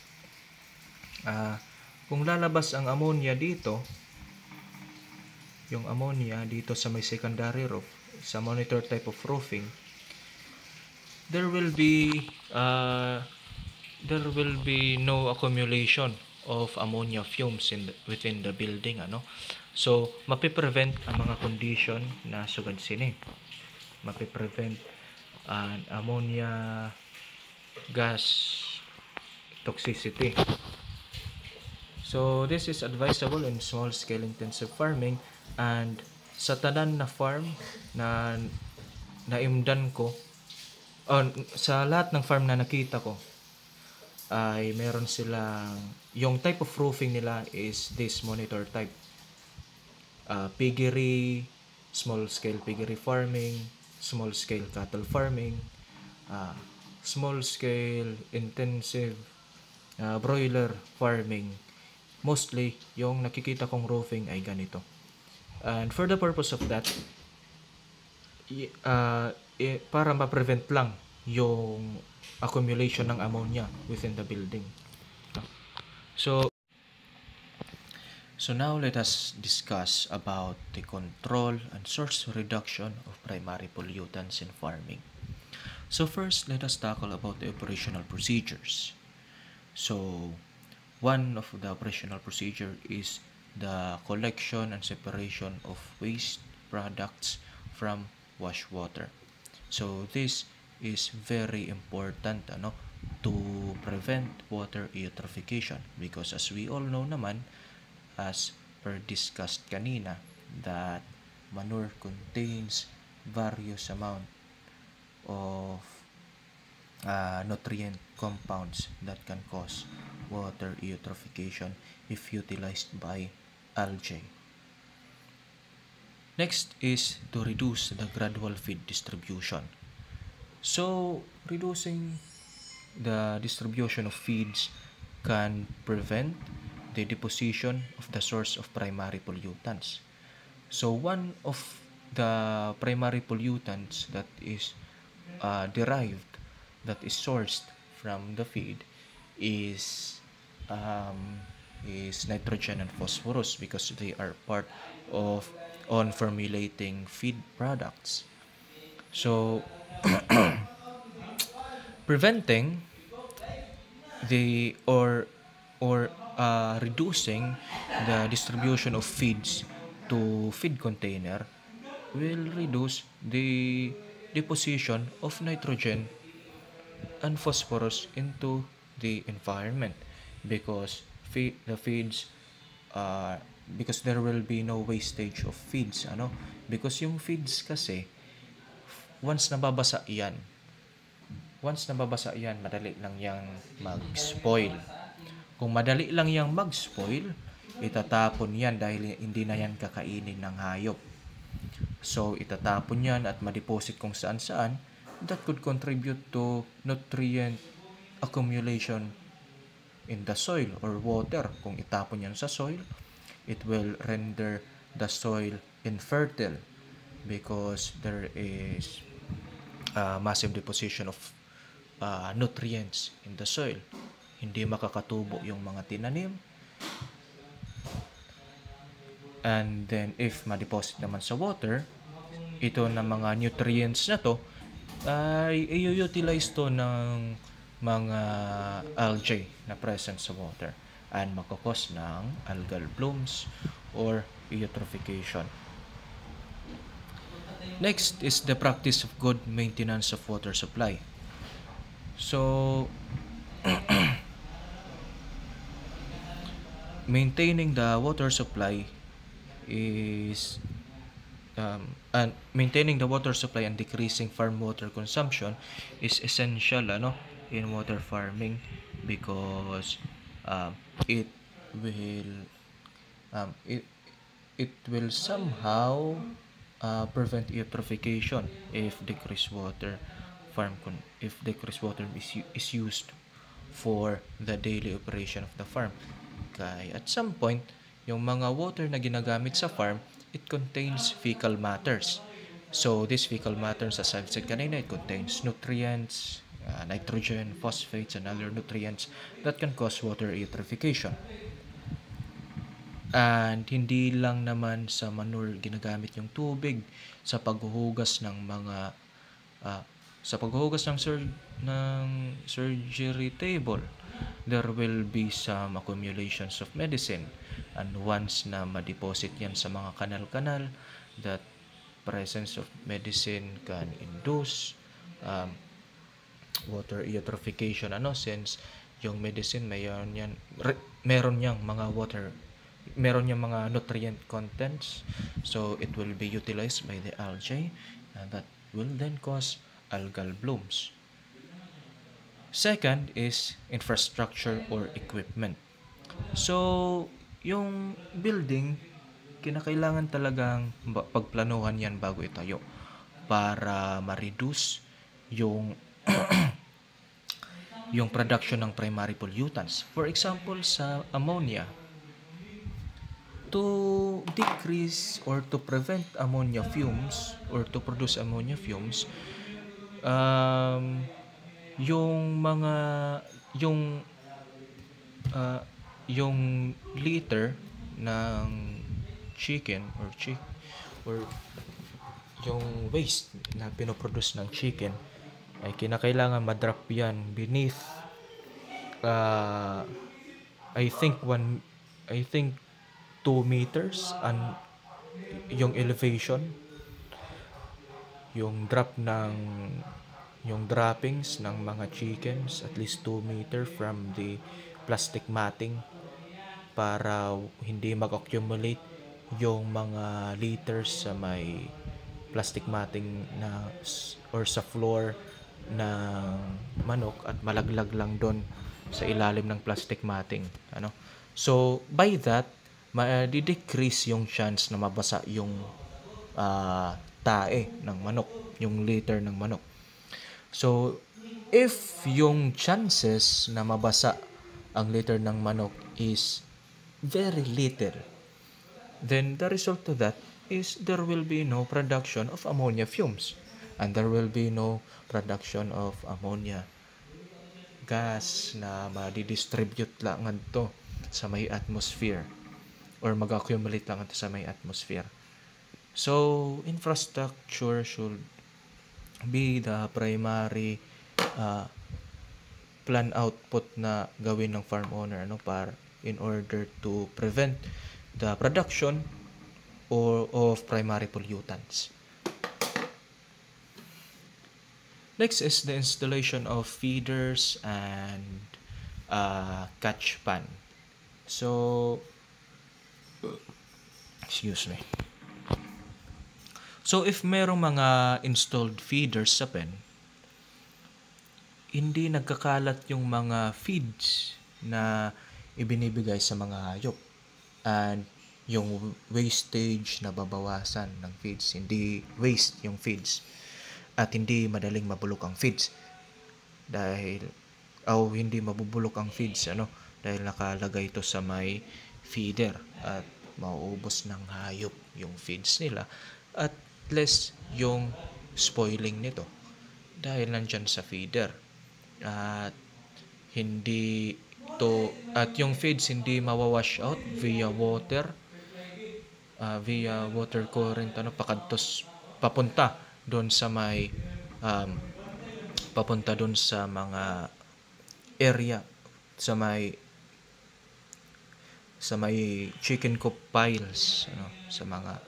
kung lalabas ang ammonia dito, yung ammonia dito sa may secondary roof, sa monitor type of roofing, there will be no accumulation of ammonia fumes within the building, ano. So mapiprevent ang mga condition na sugad sini, mapiprevent an ammonia gas toxicity. So this is advisable in small scale intensive farming, and sa tanan na farm na naimdan ko, sa lahat ng farm na nakita ko, ay meron silang, yung type of roofing nila is this monitor type. Piggery, small scale piggery farming, small scale cattle farming, small scale intensive broiler farming. Mostly yung nakikita kong roofing ay ganito. And for the purpose of that, para ma-prevent lang yung accumulation ng ammonia within the building. So now let us discuss about the control and source reduction of primary pollutants in farming. So first, let us tackle about the operational procedures. So one of the operational procedure is the collection and separation of waste products from wash water. So this is very important, to prevent water eutrophication, because as we all know naman, as per discussed kanina, that manure contains various amount of nutrient compounds that can cause water eutrophication if utilized by algae. Next is to reduce the gradual feed distribution. So reducing the distribution of feeds can prevent the deposition of the source of primary pollutants. So one of the primary pollutants that is derived, that is sourced from the feed, is nitrogen and phosphorus, because they are part of on formulating feed products. So preventing the or reducing the distribution of feeds to feed container will reduce the deposition of nitrogen and phosphorus into the environment, because because there will be no wastage of feeds, because yung feeds kasi once nababasa yan, madali lang yang mag-spoil. Kung madali lang yang mag-spoil, itatapon yan dahil hindi na yan kakainin ng hayop. So itatapon yan at ma-deposit kung saan-saan. That could contribute to nutrient accumulation in the soil or water. Kung itapon yan sa soil, it will render the soil infertile, because there is massive deposition of nutrients in the soil. Hindi makakatubo yung mga tinanim. And then if ma-deposit naman sa water, ito na mga nutrients na to ay i-utilize to ng mga algae na present sa water and makakos ng algal blooms or eutrophication. Next is the practice of good maintenance of water supply. So maintaining the water supply is and maintaining the water supply and decreasing farm water consumption is essential in water farming, because it will somehow prevent eutrophication if decreased water is used for the daily operation of the farm. Kaya at some point, yung mga water na ginagamit sa farm, it contains fecal matters. So these fecal matters, as I've said kanina, it contains nutrients, nitrogen, phosphates, and other nutrients that can cause water eutrophication. And hindi lang naman sa manure ginagamit yung tubig sa paghuhugas ng mga sa paghuhugas ng surgery table. There will be some accumulations of medicine, and once na ma-deposit yan sa mga kanal-kanal, that presence of medicine can induce water eutrophication, since yung medicine meron yang mga meron yung mga nutrient contents, so it will be utilized by the algae, and that will then cause algal blooms. Second is infrastructure or equipment. So, yung building, kinakailangan talagang pagplanuhan yan bago itayo para ma-reduce yung yung production ng primary pollutants. For example, sa ammonia, to decrease or to prevent ammonia fumes or to produce ammonia fumes, yung mga yung liter ng chicken or yung waste na pinoproduce ng chicken ay kinakailangan ma-drop yan beneath I think 2 meters and yung elevation, yung droppings ng mga chickens at least 2 meter from the plastic matting para hindi mag-accumulate yung mga liters sa may plastic matting na or sa floor ng manok at malaglag lang doon sa ilalim ng plastic matting. So by that ma-decrease yung chance na mabasa yung tae ng manok, yung litter ng manok. So if yung chances na mabasa ang litter ng manok is very little, then the result of that is there will be no production of ammonia fumes, and there will be no production of ammonia gas na ma-distribute lang to sa may atmosphere or mag-accumulate lang ito sa may atmosphere. So infrastructure should be the primary plan output na gawin ng farm owner para in order to prevent the production of primary pollutants. Next is the installation of feeders and catch pan. So if merong mga installed feeders sa pen, hindi nagkakalat yung mga feeds na ibinibigay sa mga hayop, and yung wastage na babawasan ng feeds, hindi waste yung feeds, at hindi madaling mabulok ang feeds dahil hindi mabubulok ang feeds dahil nakalagay ito sa may feeder at mauubos ng hayop yung feeds nila, at less yung spoiling nito dahil nandyan sa feeder, at yung feeds hindi mawawash out via water current papunta doon sa may papunta doon sa mga area sa may chicken coop piles sa mga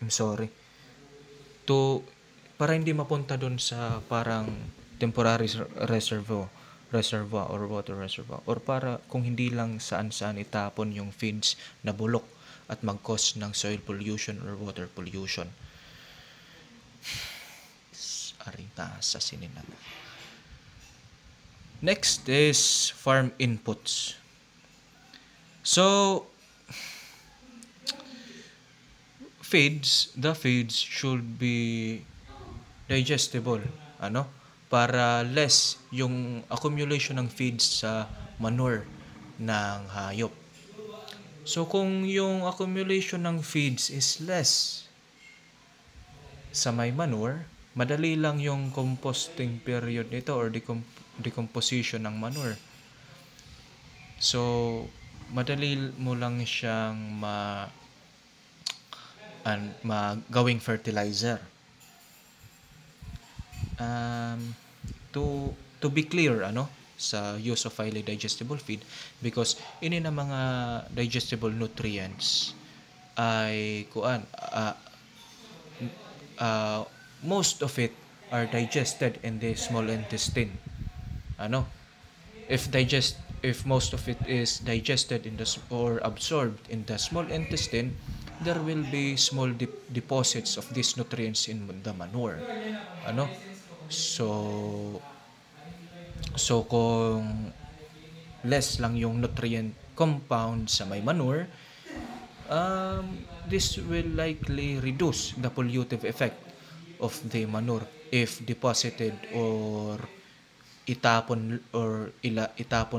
I'm sorry, para hindi mapunta doon sa parang temporary reservoir or water reservoir, or para kung hindi lang saan-saan itapon yung feeds na bulok at mag-cause ng soil pollution or water pollution. Next is farm inputs. So the feeds should be digestible para less yung accumulation ng feeds sa manure ng hayop. So kung yung accumulation ng feeds is less sa may manure, madali lang yung composting period nito or decomposition ng manure. So madali mo lang siyang gawing fertilizer. To be clear sa use of highly digestible feed, because ini na mga digestible nutrients ay most of it are digested in the small intestine. If most of it is digested or absorbed in the small intestine, there will be small deposits of these nutrients in the manure. So kung less lang yung nutrient compound sa may manure, this will likely reduce the pollutive effect of the manure if deposited or itapon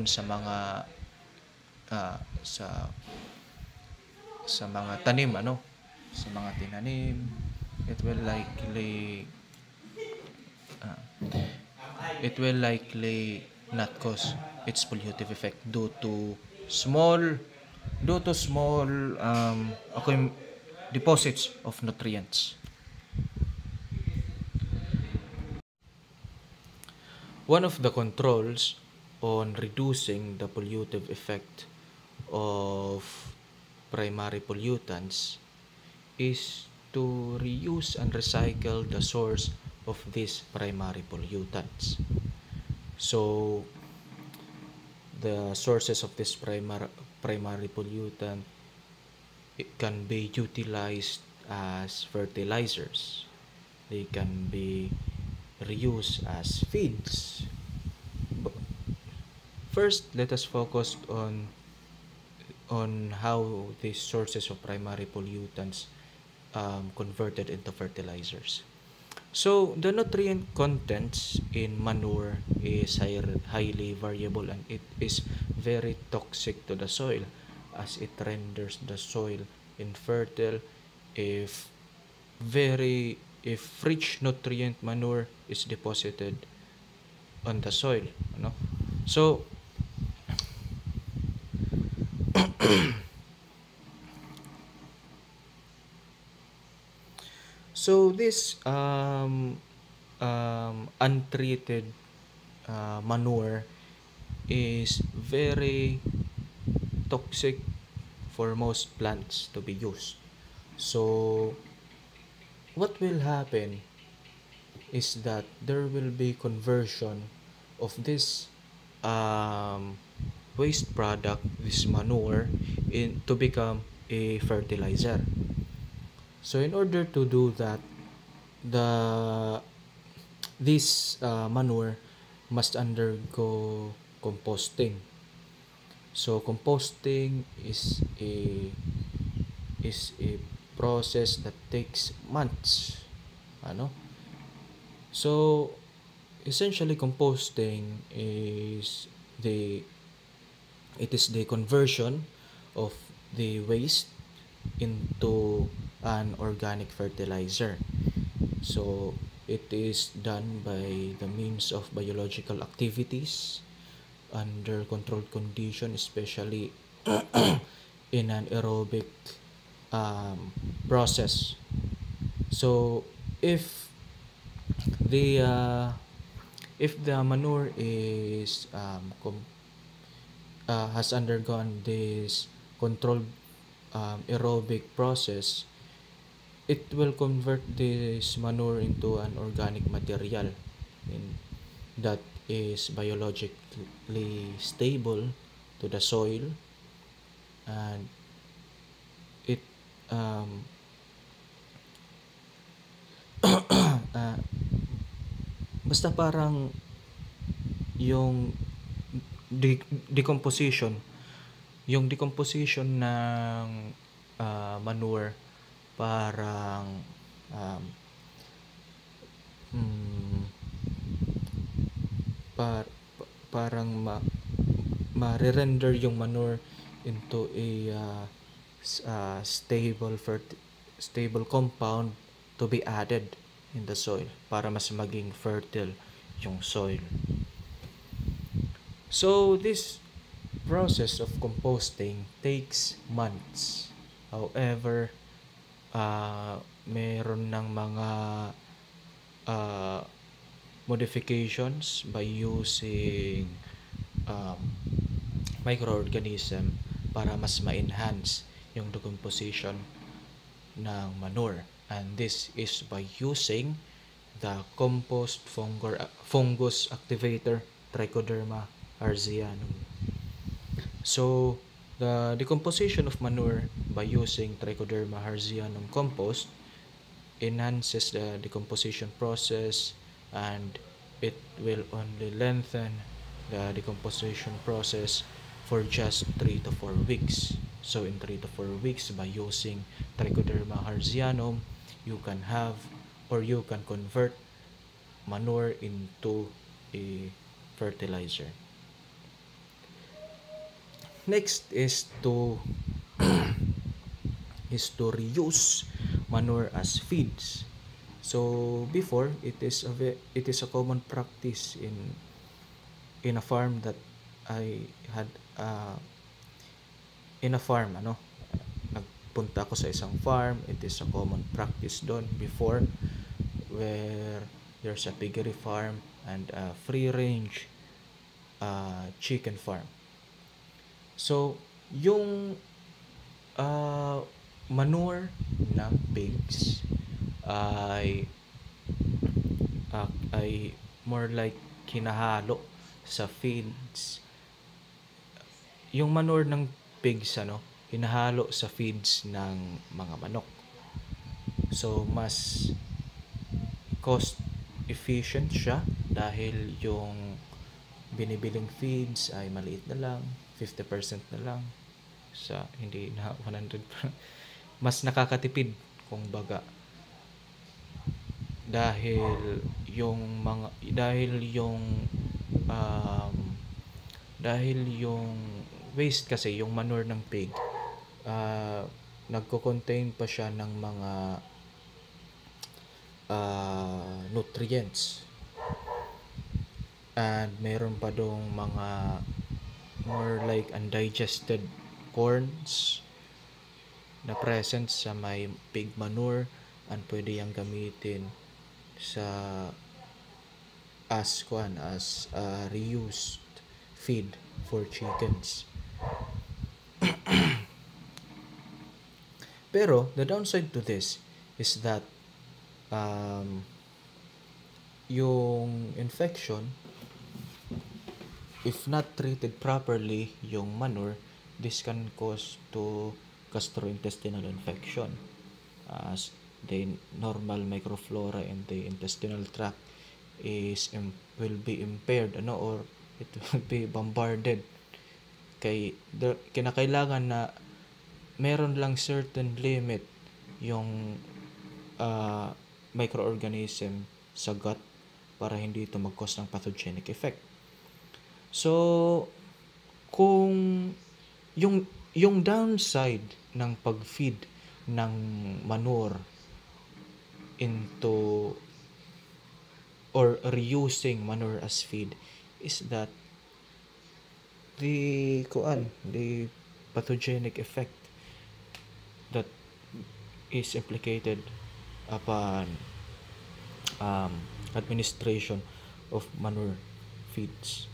sa mga sa mga tanim, sa mga tinanim. It will likely not cause its pollutive effect due to small deposits of nutrients. One of the controls on reducing the pollutive effect of primary pollutants is to reuse and recycle the source of these primary pollutants. So the sources of this primary pollutant, it can be utilized as fertilizers. They can be reused as feeds. First, let us focus on how these sources of primary pollutants converted into fertilizers. So the nutrient contents in manure is highly variable, and it is very toxic to the soil, as it renders the soil infertile if rich nutrient manure is deposited on the soil. So this untreated manure is very toxic for most plants to be used. So what will happen is that there will be conversion of this waste product, this manure, to become a fertilizer. So in order to do that, this manure must undergo composting. So composting is a process that takes months. So essentially, composting is the conversion of the waste into an organic fertilizer. So it is done by the means of biological activities under controlled condition, especially in an aerobic process. So if the manure is has undergone this controlled aerobic process, it will convert this manure into an organic material that is biologically stable to the soil, and it basta parang yung decomposition ng manure parang parang ma-render yung manure into a stable compound to be added in the soil para mas maging fertile yung soil. So this process of composting takes months. However, meron ng mga uh, modifications by using um, microorganism para mas ma-enhance yung decomposition ng manure. And this is by using the compost fungus activator Trichoderma harzianum. So, the decomposition of manure by using Trichoderma harzianum compost enhances the decomposition process, and it will only lengthen the decomposition process for just 3 to 4 weeks. So in 3 to 4 weeks, by using Trichoderma harzianum, you can have or you can convert manure into a fertilizer. Next is to reuse manure as feeds. So before, it is a common practice in a farm that I had in a farm, nagpunta ako sa isang farm. It is a common practice doon before, where there's a piggery farm and a free range chicken farm. So yung manure ng pigs ay more like kinahalo sa feeds. Yung manure ng pigs hinahalo sa feeds ng mga manok. So mas cost efficient siya dahil yung binibiling feeds ay maliit na lang, 50% na lang sa hindi na 100%. Mas nakakatipid kung baga, dahil yung waste kasi, yung manure ng pig, nagko-contain pa siya ng mga nutrients, and meron pa dong mga more like undigested corns na present sa may pig manure, and pwede yang gamitin sa as reused feed for chickens. Pero the downside to this is that yung infection, if not treated properly, yung manure, this can cause to gastrointestinal infection, as the normal microflora in the intestinal tract will be impaired, or it will be bombarded. Kinakailangan na meron lang certain limit yung microorganism sa gut para hindi ito mag-cause ng pathogenic effect. So, kung yung downside ng pag-feed ng manure into or reusing manure as feed is that the pathogenic effect that is implicated upon administration of manure feeds.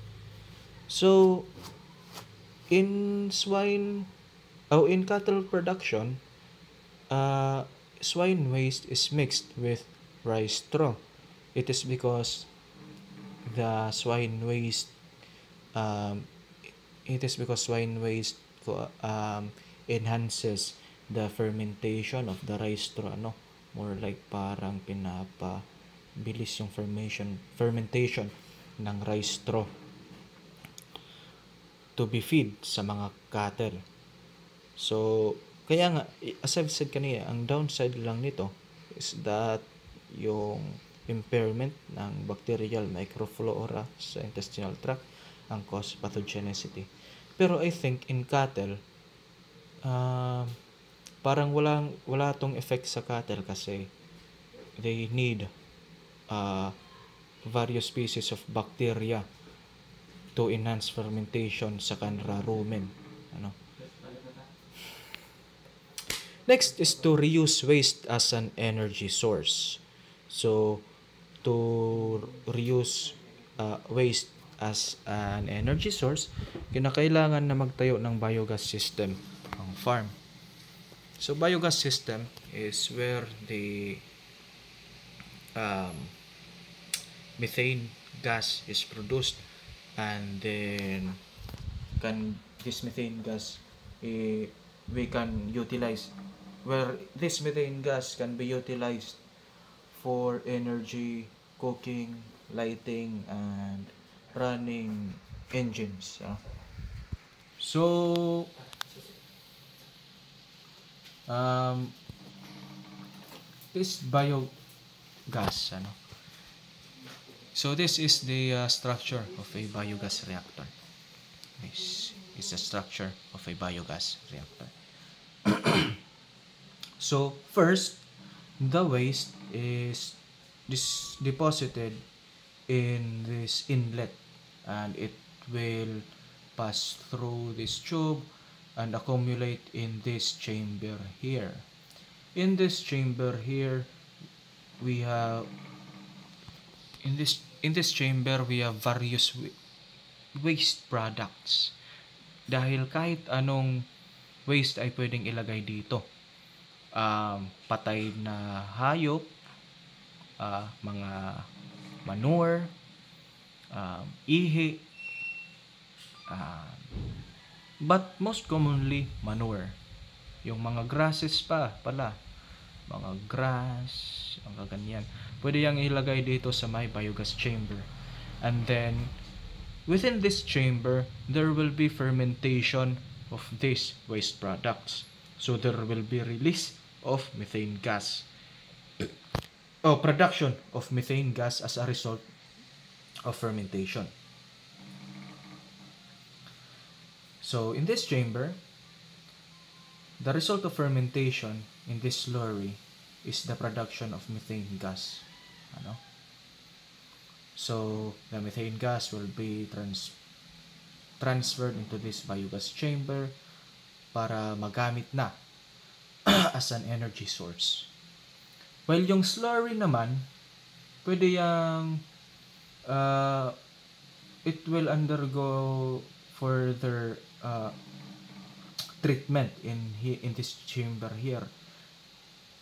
So in cattle production, swine waste is mixed with rice straw. It is because the swine waste enhances the fermentation of the rice straw, more like parang pinapabilis yung fermentation ng rice straw to be feed sa mga cattle. So kaya nga, as I've said kanina, ang downside lang nito is that yung impairment ng bacterial microflora sa intestinal tract ang cause pathogenicity. Pero I think in cattle, parang wala tong effect sa cattle kasi they need various species of bacteria to enhance fermentation sa kanra rumen. Ano? Next is to reuse waste as an energy source. So, to reuse waste as an energy source, kinakailangan na magtayo ng biogas system ang farm. So, biogas system is where the methane gas is produced, and then this methane gas we can utilize, where this methane gas can be utilized for energy, cooking, lighting, and running engines. So, this biogas, so this is the structure of a biogas reactor. This is the structure of a biogas reactor. So first, the waste is deposited in this inlet, and it will pass through this tube and accumulate in this chamber here. In this chamber here, we have in this chamber we have various waste products, dahil kahit anong waste ay pwedeng ilagay dito. Patay na hayop, mga manure, ihi, but most commonly manure. Yung mga grasses pala, mga grass, mga ganyan, pwede yang ilagay dito sa may biogas chamber. And then within this chamber, there will be fermentation of these waste products. So there will be release of methane gas, production of methane gas as a result of fermentation. So in this chamber, the result of fermentation in this slurry is the production of methane gas. So the methane gas will be transferred into this biogas chamber para magamit na as an energy source. While yung slurry naman, pwede yung it will undergo further treatment in this chamber here.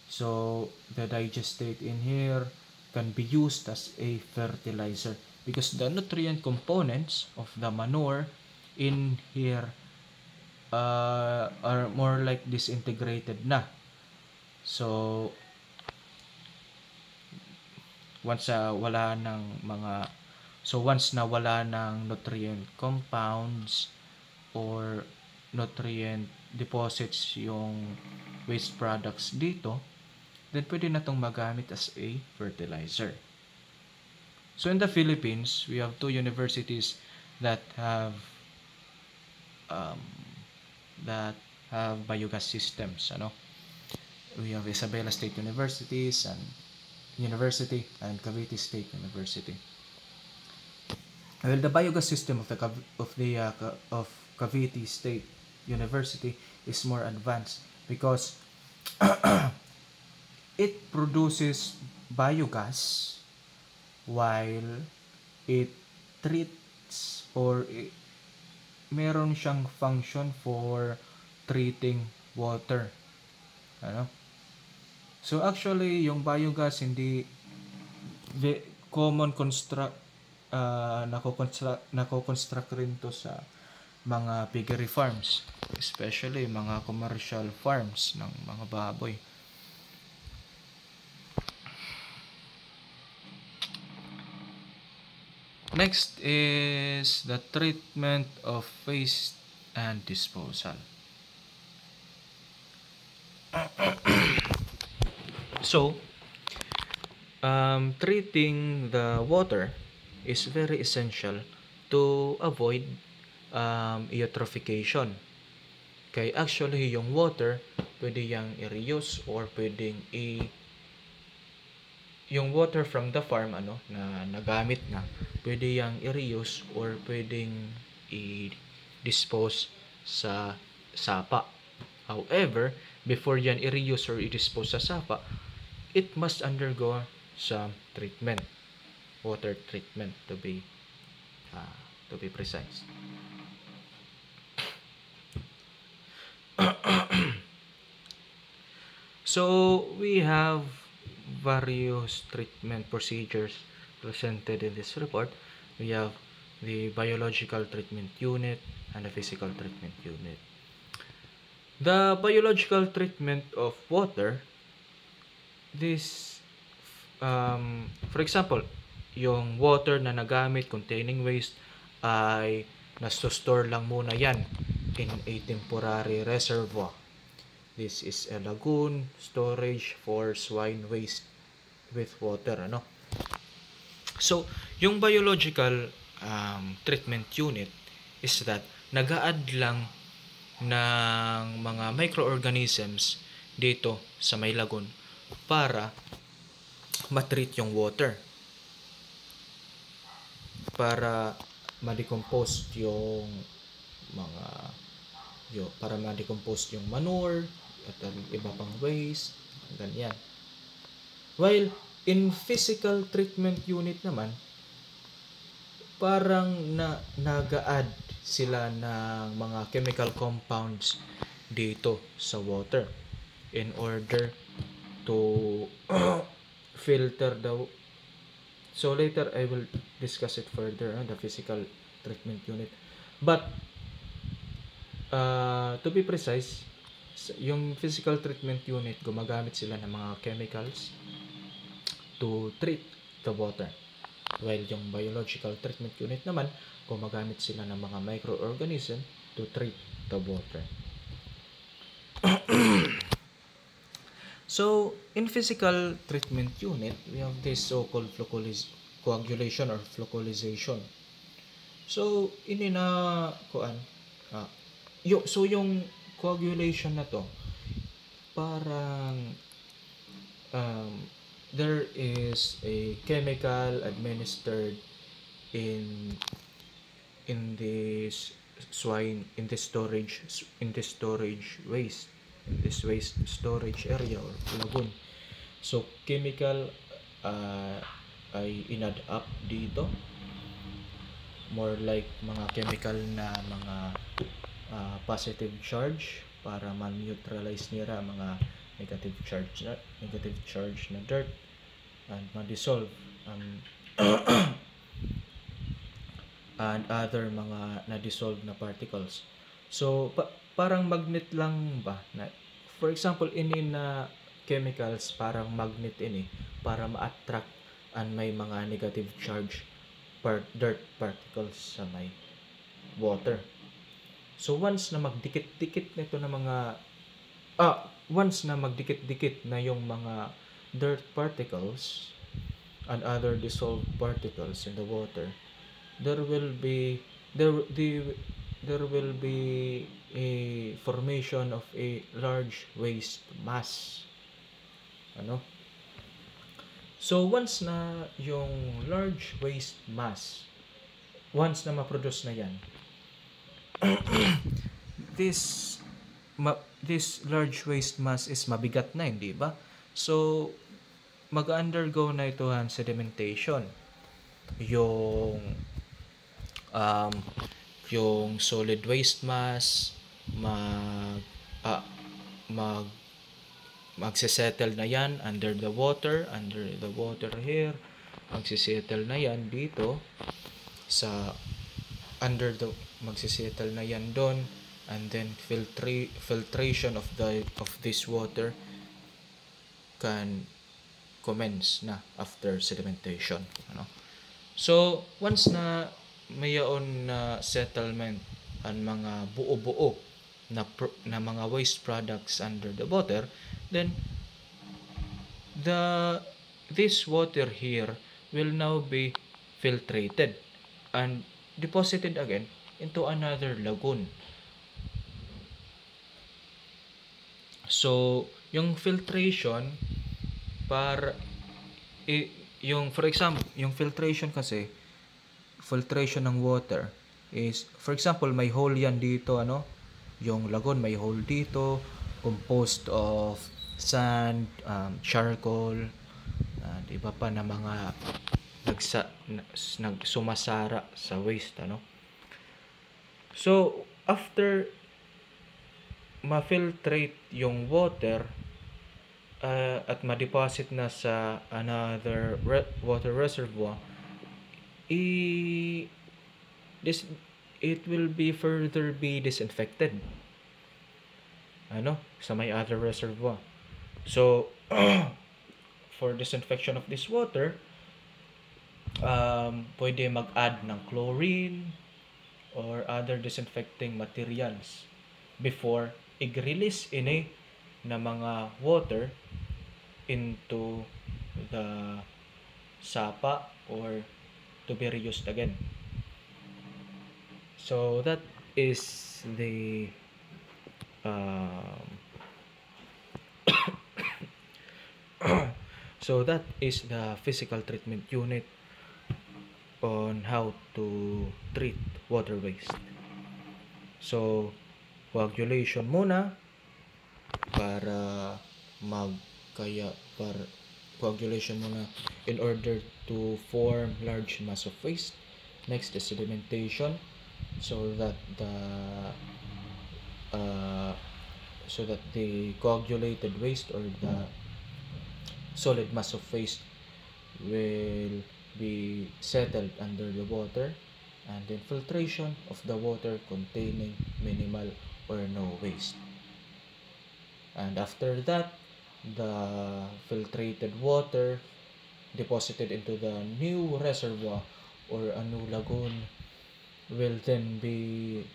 So the digestate in here can be used as a fertilizer, because the nutrient components of the manure in here are more like disintegrated na. So once nawala ng nutrient compounds or nutrient deposits yung waste products dito, then pwede na itong magamit as a fertilizer. So in the Philippines, we have 2 universities that have biogas systems. We have Isabela State University and Cavite State University. Well, the biogas system of Cavite State University is more advanced because it produces biogas while it treats, or meron siyang function for treating water. So actually, yung biogas hindi common nako-construct rin to sa mga piggery farms, especially mga commercial farms ng mga baboy. Next is the treatment of waste and disposal. So, treating the water is very essential to avoid eutrophication. Kaya actually yung water pwede yang i-reuse or pwedeng yung water from the farm na nagamit na, pwede yang i-reuse or pwedeng i-dispose sa sapa. However, before yan i-reuse or i-dispose sa sapa, it must undergo some treatment, water treatment to be precise. So we have various treatment procedures presented in this report. We have the biological treatment unit and the physical treatment unit. The biological treatment of water, this for example, yung water na nagamit containing waste ay nastostore lang muna yan in a temporary reservoir. This is a lagoon storage for swine waste with water, So, yung biological treatment unit is that nag-a-add lang ng mga microorganisms dito sa may lagoon para matreat yung water, para ma-decompose yung para ma-decompose yung manure at iba pang waste, ganyan. While in physical treatment unit naman, parang nag-a-add sila ng mga chemical compounds dito sa water in order to filter the. So later I will discuss it further, the physical treatment unit. But to be precise, yung physical treatment unit, gumagamit sila ng mga chemicals to treat the water. While yung biological treatment unit naman, gumagamit sila ng mga microorganism to treat the water. So, in physical treatment unit, we have this so-called coagulation or flocculization. So, yung coagulation na to, parang there is a chemical administered in this storage waste, in this waste storage area or lagoon. So chemical ay in-add up dito, more like mga chemical na mga positive charge para ma-neutralize nila mga negative charge na dirt and ma-dissolve and other mga na-dissolve na particles. So parang magnet lang ba na, for example, na chemicals parang magnet para ma-attract and may mga negative charge dirt particles sa may water. So once na magdikit-dikit nito na mga magdikit-dikit na yung mga dirt particles and other dissolved particles in the water, there will be a formation of a large waste mass. So once na yung large waste mass, once na ma-produce na yan, this large waste mass is mabigat na, hindi ba? So mag-undergo na ito ang sedimentation. Yung solid waste mass magse-settle na yan under the water here. Magse-settle na yan dito sa magse-settle na yan doon, and then filtration of this water can commence na after sedimentation. So once na mayon na settlement ang mga buo-buo na mga waste products under the water, then this water here will now be filtrated and deposited again into another lagoon. So yung filtration i- yung for example, yung filtration ng water is, for example, may hole yan dito, yung lagoon may hole dito, composed of sand, charcoal, at iba pa na mga nagsumasara sa waste, So, after ma-filtrate yung water, at ma-deposit na sa another water reservoir, i this it will be further be disinfected, sa may other reservoir. So, for disinfection of this water, pwede mag-add ng chlorine or other disinfecting materials before i-release ini na mga water into the sapa or to be reused again. So that is the um, so that is the physical treatment unit on how to treat water waste. So coagulation muna para coagulation muna in order to form large mass of waste. Next is sedimentation, so that the coagulated waste or the solid mass of waste will be settled under the water, and then filtration of the water containing minimal or no waste. And after that, the filtrated water deposited into the new reservoir or a new lagoon will then be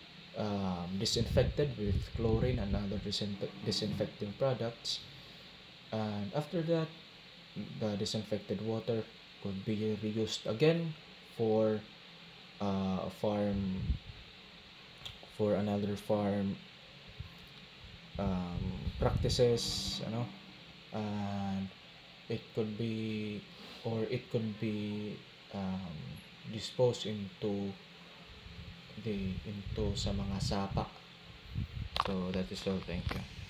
disinfected with chlorine and other disinfecting products. And after that, the disinfected water could be reused again for another farm practices, and it could be um, disposed into sa mga sapa. So that is all. Thank you.